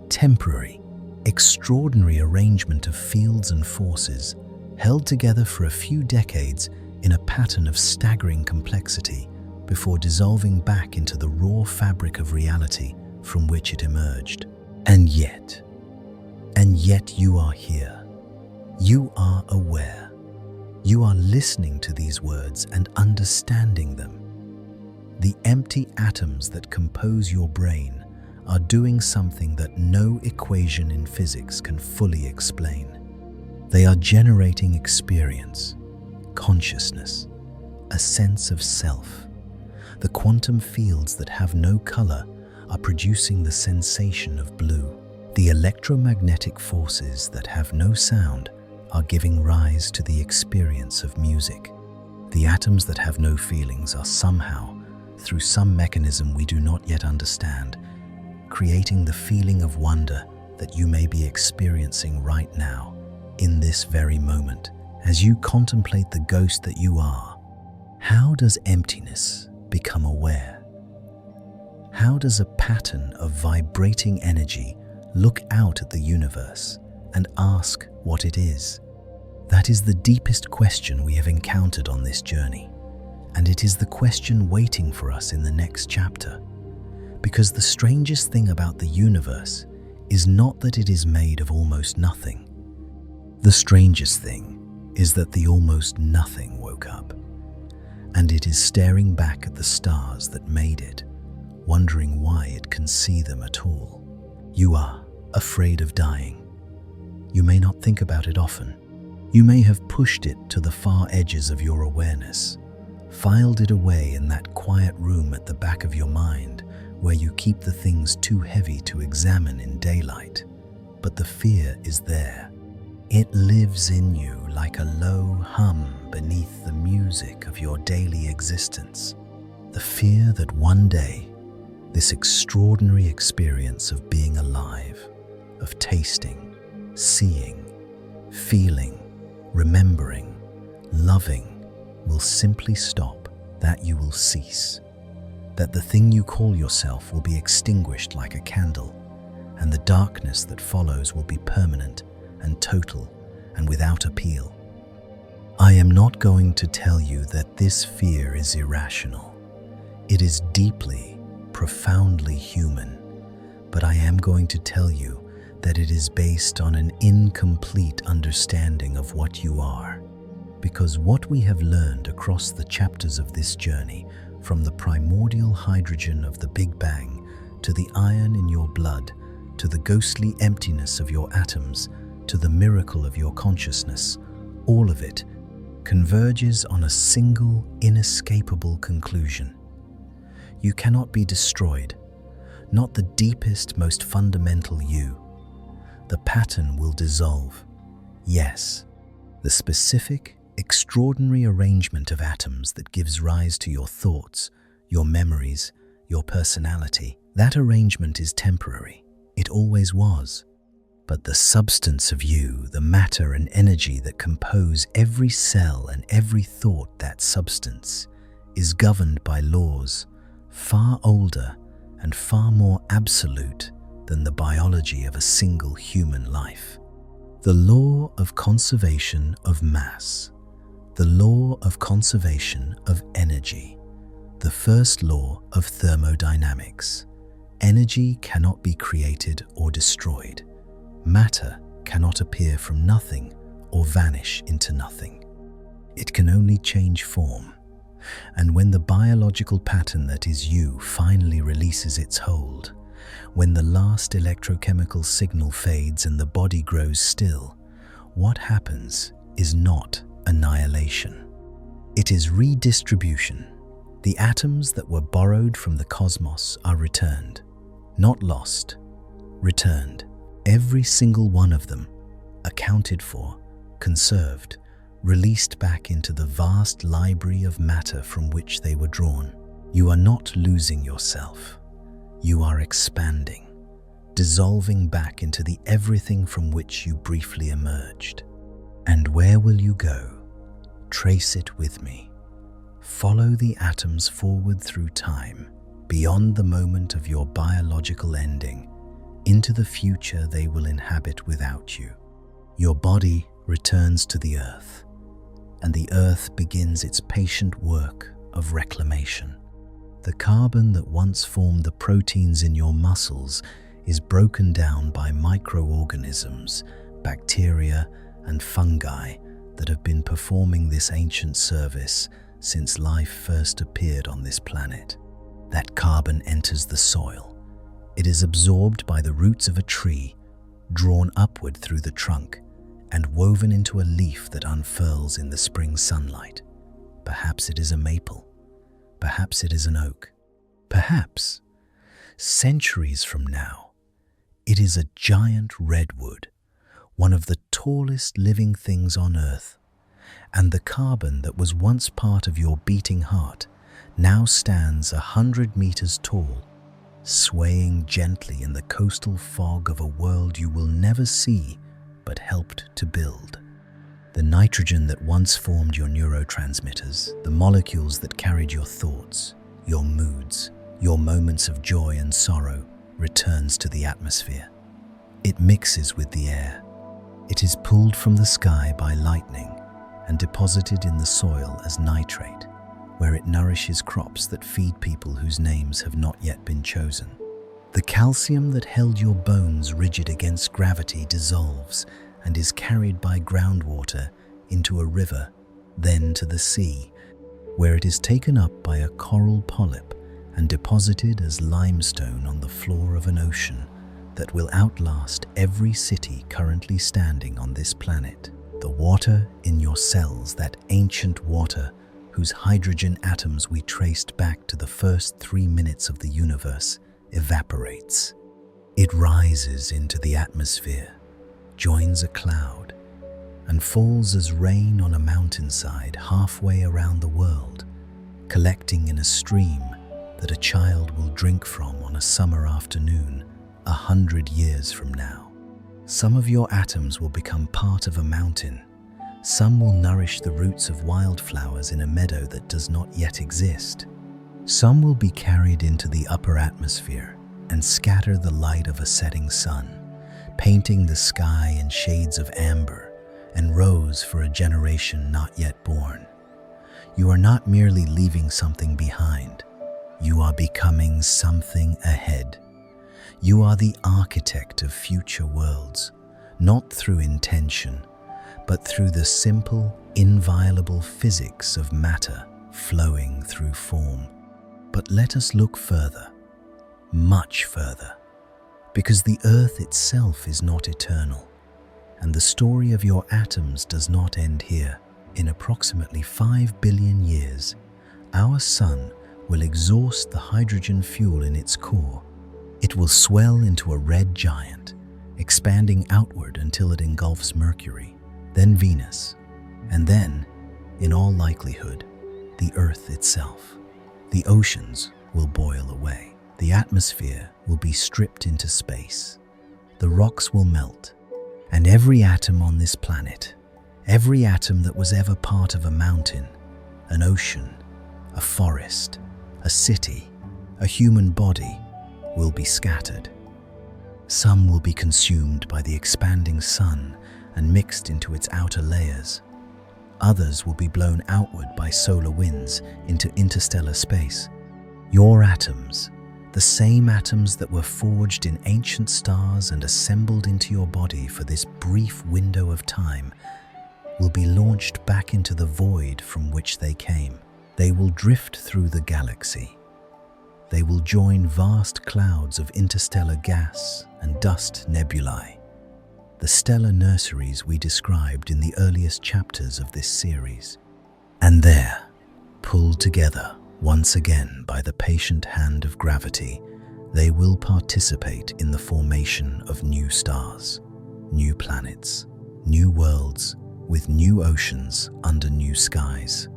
Speaker 1: temporary, extraordinary arrangement of fields and forces held together for a few decades in a pattern of staggering complexity before dissolving back into the raw fabric of reality from which it emerged. And yet you are here. You are aware. You are listening to these words and understanding them. The empty atoms that compose your brain are doing something that no equation in physics can fully explain. They are generating experience, consciousness, a sense of self. The quantum fields that have no color are producing the sensation of blue. The electromagnetic forces that have no sound are giving rise to the experience of music. The atoms that have no feelings are somehow, through some mechanism we do not yet understand, creating the feeling of wonder that you may be experiencing right now, in this very moment, as you contemplate the ghost that you are. How does emptiness become aware? How does a pattern of vibrating energy look out at the universe and ask what it is? That is the deepest question we have encountered on this journey, and it is the question waiting for us in the next chapter. Because the strangest thing about the universe is not that it is made of almost nothing. The strangest thing is that the almost nothing woke up, and it is staring back at the stars that made it, wondering why it can see them at all. You are afraid of dying. You may not think about it often. You may have pushed it to the far edges of your awareness, filed it away in that quiet room at the back of your mind where you keep the things too heavy to examine in daylight. But the fear is there. It lives in you like a low hum beneath the music of your daily existence. The fear that one day, this extraordinary experience of being alive, of tasting, seeing, feeling, remembering, loving, will simply stop, that you will cease, that the thing you call yourself will be extinguished like a candle, and the darkness that follows will be permanent and total and without appeal. I am not going to tell you that this fear is irrational. It is deeply, profoundly human, but I am going to tell you that it is based on an incomplete understanding of what you are. Because what we have learned across the chapters of this journey, from the primordial hydrogen of the Big Bang, to the iron in your blood, to the ghostly emptiness of your atoms, to the miracle of your consciousness, all of it converges on a single, inescapable conclusion. You cannot be destroyed, not the deepest, most fundamental you. The pattern will dissolve. Yes, the specific, extraordinary arrangement of atoms that gives rise to your thoughts, your memories, your personality, that arrangement is temporary. It always was. But the substance of you, the matter and energy that compose every cell and every thought, that substance, is governed by laws far older and far more absolute than the biology of a single human life. The law of conservation of mass, the law of conservation of energy, the first law of thermodynamics. Energy cannot be created or destroyed. Matter cannot appear from nothing or vanish into nothing. It can only change form. And when the biological pattern that is you finally releases its hold, when the last electrochemical signal fades and the body grows still, what happens is not annihilation. It is redistribution. The atoms that were borrowed from the cosmos are returned, not lost, returned. Every single one of them, accounted for, conserved, released back into the vast library of matter from which they were drawn. You are not losing yourself. You are expanding, dissolving back into the everything from which you briefly emerged. And where will you go? Trace it with me. Follow the atoms forward through time, beyond the moment of your biological ending, into the future they will inhabit without you. Your body returns to the earth, and the earth begins its patient work of reclamation. The carbon that once formed the proteins in your muscles is broken down by microorganisms, bacteria, and fungi that have been performing this ancient service since life first appeared on this planet. That carbon enters the soil. It is absorbed by the roots of a tree, drawn upward through the trunk, and woven into a leaf that unfurls in the spring sunlight. Perhaps it is a maple. Perhaps it is an oak. Perhaps, centuries from now, it is a giant redwood, one of the tallest living things on Earth. And the carbon that was once part of your beating heart now stands 100 meters tall, swaying gently in the coastal fog of a world you will never see but helped to build. The nitrogen that once formed your neurotransmitters, the molecules that carried your thoughts, your moods, your moments of joy and sorrow, returns to the atmosphere. It mixes with the air. It is pulled from the sky by lightning and deposited in the soil as nitrate, where it nourishes crops that feed people whose names have not yet been chosen. The calcium that held your bones rigid against gravity dissolves and is carried by groundwater into a river, then to the sea, where it is taken up by a coral polyp and deposited as limestone on the floor of an ocean that will outlast every city currently standing on this planet. The water in your cells, that ancient water whose hydrogen atoms we traced back to the first 3 minutes of the universe, evaporates. It rises into the atmosphere, joins a cloud, and falls as rain on a mountainside halfway around the world, collecting in a stream that a child will drink from on a summer afternoon 100 years from now. Some of your atoms will become part of a mountain. Some will nourish the roots of wildflowers in a meadow that does not yet exist. Some will be carried into the upper atmosphere and scatter the light of a setting sun, painting the sky in shades of amber and rose for a generation not yet born. You are not merely leaving something behind. You are becoming something ahead. You are the architect of future worlds, not through intention, but through the simple, inviolable physics of matter flowing through form. But let us look further, much further, because the earth itself is not eternal, and the story of your atoms does not end here. In approximately 5 billion years, our sun will exhaust the hydrogen fuel in its core. It will swell into a red giant, expanding outward until it engulfs Mercury, then Venus, and then, in all likelihood, the Earth itself. The oceans will boil away. The atmosphere will be stripped into space. The rocks will melt, and every atom on this planet, every atom that was ever part of a mountain, an ocean, a forest, a city, a human body, will be scattered. Some will be consumed by the expanding sun and mixed into its outer layers. Others will be blown outward by solar winds into interstellar space. Your atoms, the same atoms that were forged in ancient stars and assembled into your body for this brief window of time, will be launched back into the void from which they came. They will drift through the galaxy. They will join vast clouds of interstellar gas and dust nebulae, the stellar nurseries we described in the earliest chapters of this series. And there, pulled together once again by the patient hand of gravity, they will participate in the formation of new stars, new planets, new worlds with new oceans under new skies.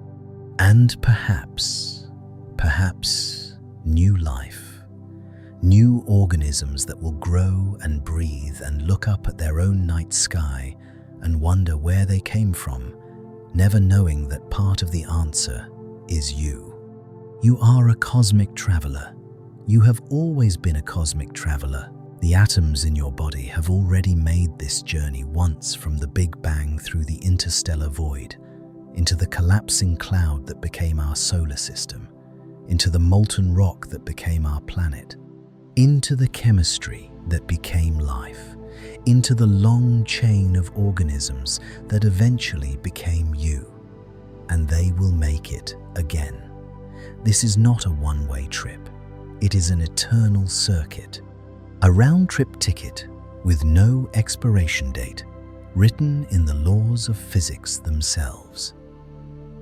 Speaker 1: And perhaps new life, new organisms that will grow and breathe and look up at their own night sky and wonder where they came from, never knowing that part of the answer is you. You are a cosmic traveler. You have always been a cosmic traveler. The atoms in your body have already made this journey once, from the Big Bang through the interstellar void, into the collapsing cloud that became our solar system, into the molten rock that became our planet, into the chemistry that became life, into the long chain of organisms that eventually became you. And they will make it again. This is not a one-way trip. It is an eternal circuit, a round-trip ticket with no expiration date, written in the laws of physics themselves.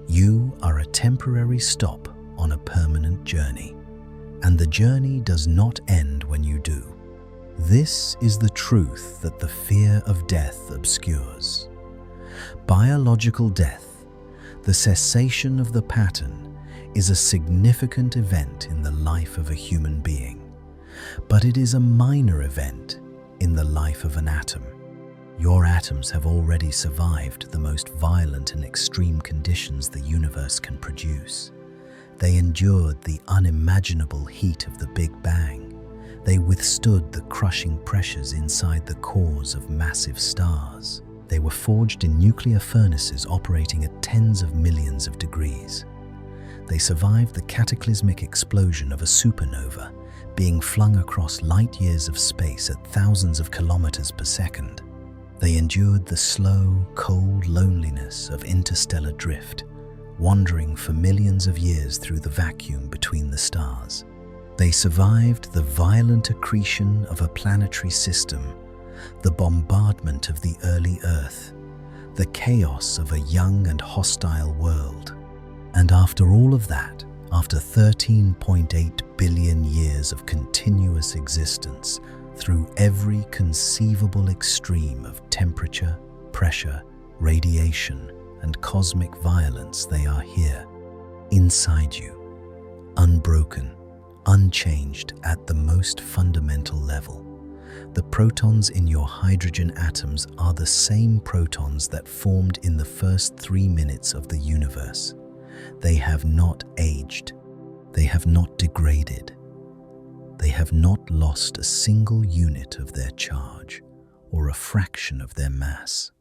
Speaker 1: You are a temporary stop on a permanent journey, and the journey does not end when you do. This is the truth that the fear of death obscures. Biological death, the cessation of the pattern, is a significant event in the life of a human being, but it is a minor event in the life of an atom. Your atoms have already survived the most violent and extreme conditions the universe can produce. They endured the unimaginable heat of the Big Bang. They withstood the crushing pressures inside the cores of massive stars. They were forged in nuclear furnaces operating at tens of millions of degrees. They survived the cataclysmic explosion of a supernova, being flung across light years of space at thousands of kilometers per second. They endured the slow, cold loneliness of interstellar drift, wandering for millions of years through the vacuum between the stars. They survived the violent accretion of a planetary system, the bombardment of the early Earth, the chaos of a young and hostile world. And after all of that, after 13.8 billion years of continuous existence, through every conceivable extreme of temperature, pressure, radiation, and cosmic violence, they are here, inside you, unbroken, unchanged at the most fundamental level. The protons in your hydrogen atoms are the same protons that formed in the first 3 minutes of the universe. They have not aged. They have not degraded. They have not lost a single unit of their charge or a fraction of their mass.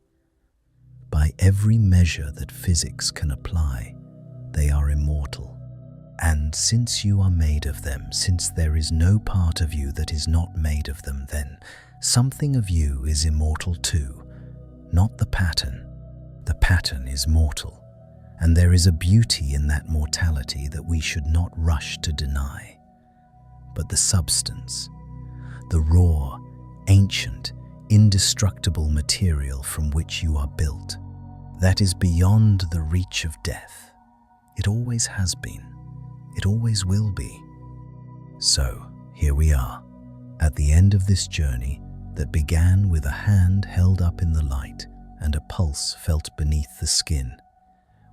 Speaker 1: By every measure that physics can apply, they are immortal. And since you are made of them, since there is no part of you that is not made of them, then something of you is immortal too. Not the pattern. The pattern is mortal, and there is a beauty in that mortality that we should not rush to deny. But the substance, the raw, ancient, indestructible material from which you are built, that is beyond the reach of death. It always has been. It always will be. So, here we are, at the end of this journey that began with a hand held up in the light and a pulse felt beneath the skin.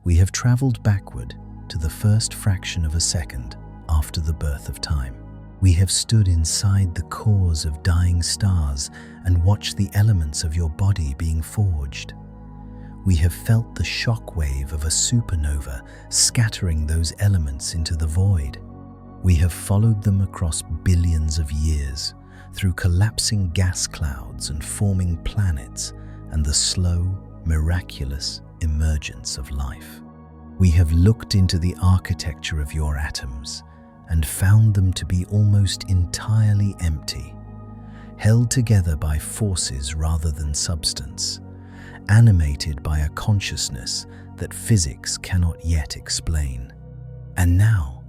Speaker 1: We have traveled backward to the first fraction of a second after the birth of time. We have stood inside the cores of dying stars and watched the elements of your body being forged. We have felt the shock wave of a supernova scattering those elements into the void. We have followed them across billions of years, through collapsing gas clouds and forming planets and the slow, miraculous emergence of life. We have looked into the architecture of your atoms and found them to be almost entirely empty, held together by forces rather than substance. animated by a consciousness that physics cannot yet explain. And now,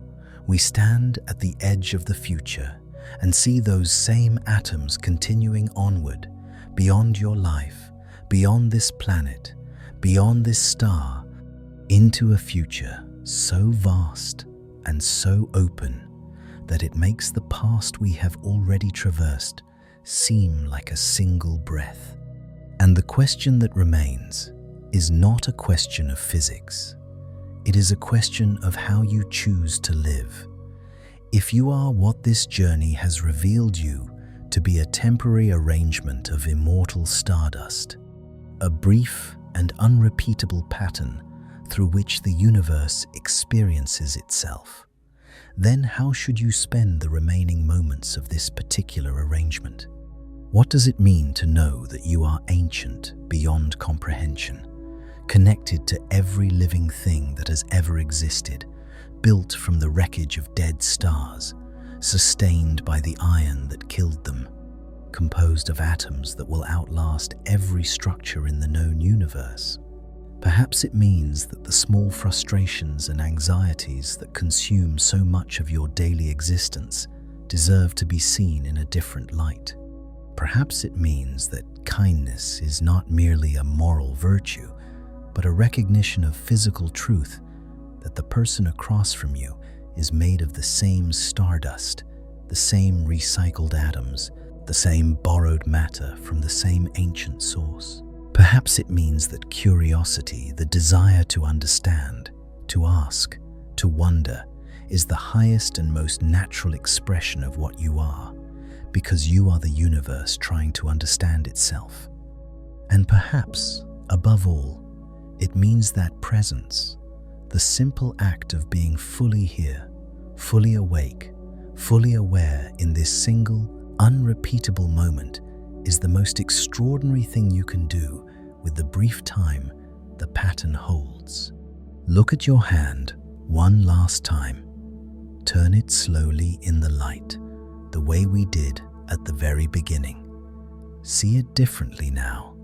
Speaker 1: we stand at the edge of the future and see those same atoms continuing onward, beyond your life, beyond this planet, beyond this star, into a future so vast and so open that it makes the past we have already traversed seem like a single breath. And the question that remains is not a question of physics. It is a question of how you choose to live. If you are what this journey has revealed you to be, a temporary arrangement of immortal stardust, a brief and unrepeatable pattern through which the universe experiences itself, then how should you spend the remaining moments of this particular arrangement? What does it mean to know that you are ancient beyond comprehension, connected to every living thing that has ever existed, built from the wreckage of dead stars, sustained by the iron that killed them, composed of atoms that will outlast every structure in the known universe? Perhaps it means that the small frustrations and anxieties that consume so much of your daily existence deserve to be seen in a different light. Perhaps it means that kindness is not merely a moral virtue, but a recognition of physical truth, that the person across from you is made of the same stardust, the same recycled atoms, the same borrowed matter from the same ancient source. Perhaps it means that curiosity, the desire to understand, to ask, to wonder, is the highest and most natural expression of what you are, because you are the universe trying to understand itself. And perhaps, above all, it means that presence, the simple act of being fully here, fully awake, fully aware in this single, unrepeatable moment, is the most extraordinary thing you can do with the brief time the pattern holds. Look at your hand one last time. Turn it slowly in the light, the way we did at the very beginning. See it differently now.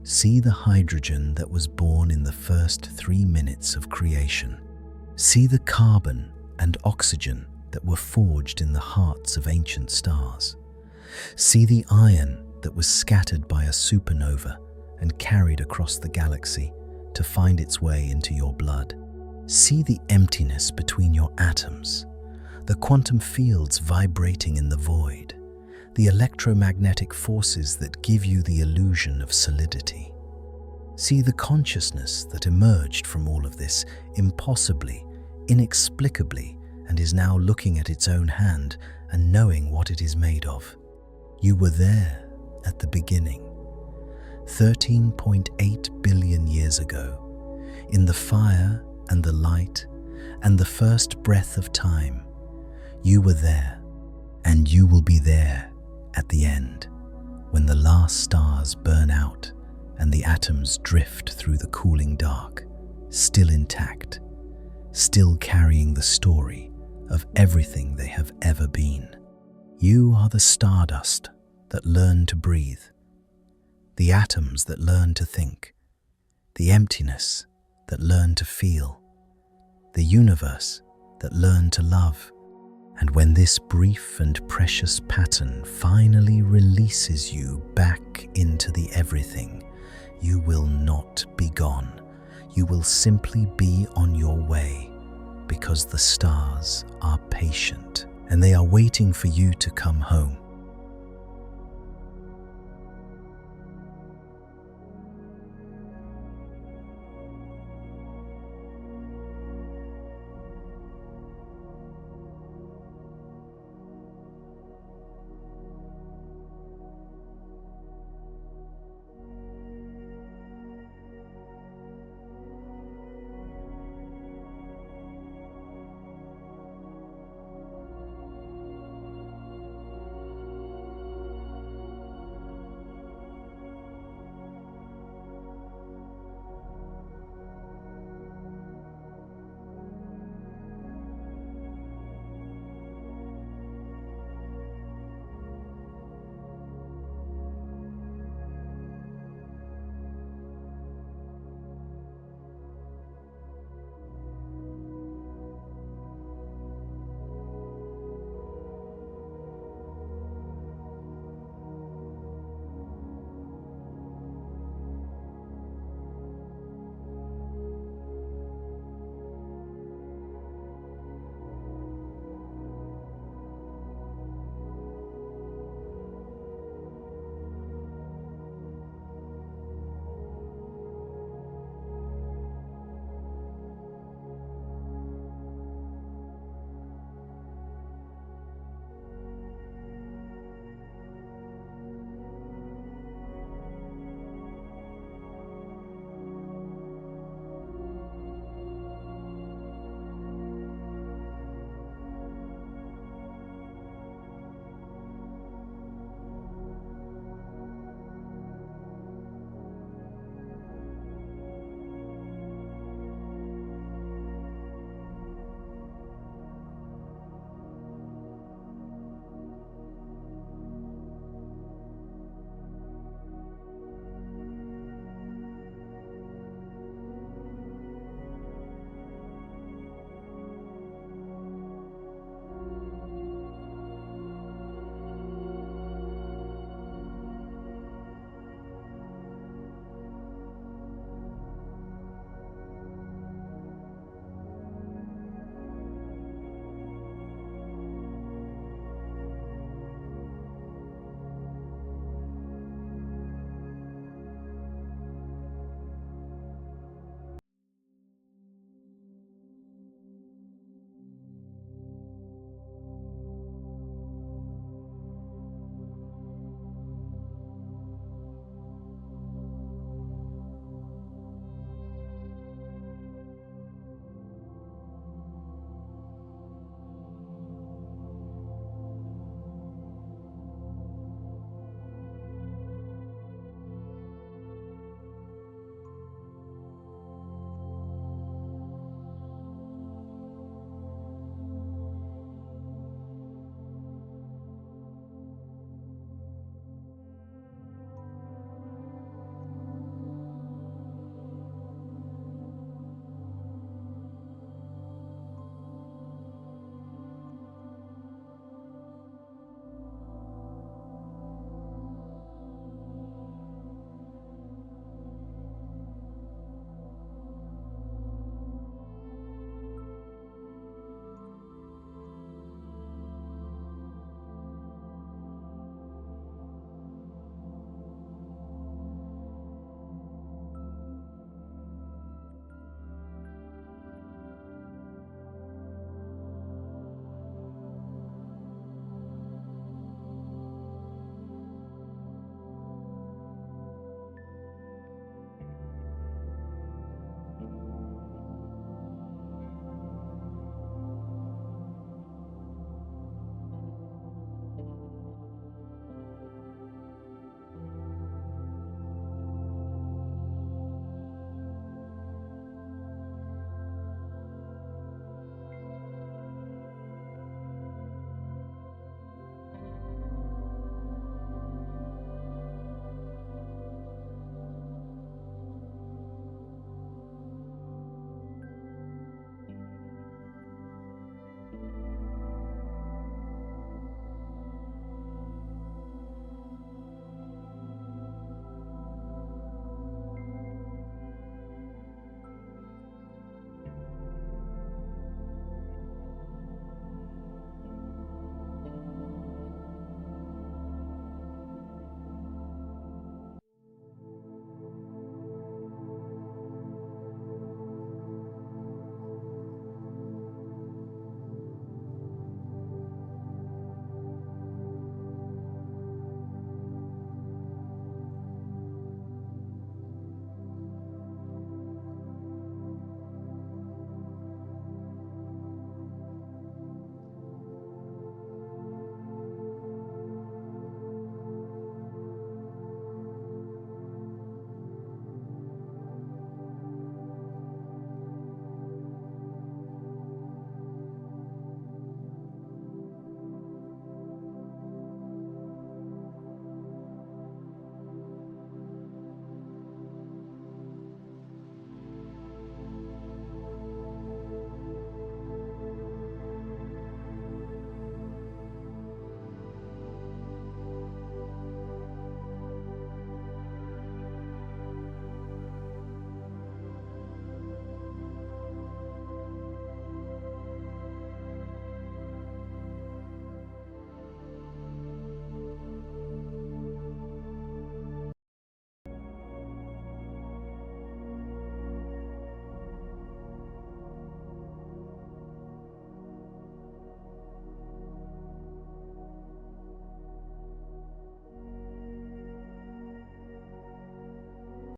Speaker 1: See the hydrogen that was born in the first 3 minutes of creation. See the carbon and oxygen that were forged in the hearts of ancient stars. See the iron that was scattered by a supernova and carried across the galaxy to find its way into your blood. See the emptiness between your atoms, the quantum fields vibrating in the void, the electromagnetic forces that give you the illusion of solidity. See the consciousness that emerged from all of this impossibly, inexplicably, and is now looking at its own hand and knowing what it is made of. You were there at the beginning, 13.8 billion years ago, in the fire and the light and the first breath of time. You were there, and you will be there at the end, when the last stars burn out and the atoms drift through the cooling dark, still intact, still carrying the story of everything they have ever been. You are the stardust that learned to breathe, the atoms that learned to think, the emptiness that learned to feel, the universe that learned to love. And when this brief and precious pattern finally releases you back into the everything, you will not be gone. You will simply be on your way, because the stars are patient and they are waiting for you to come home.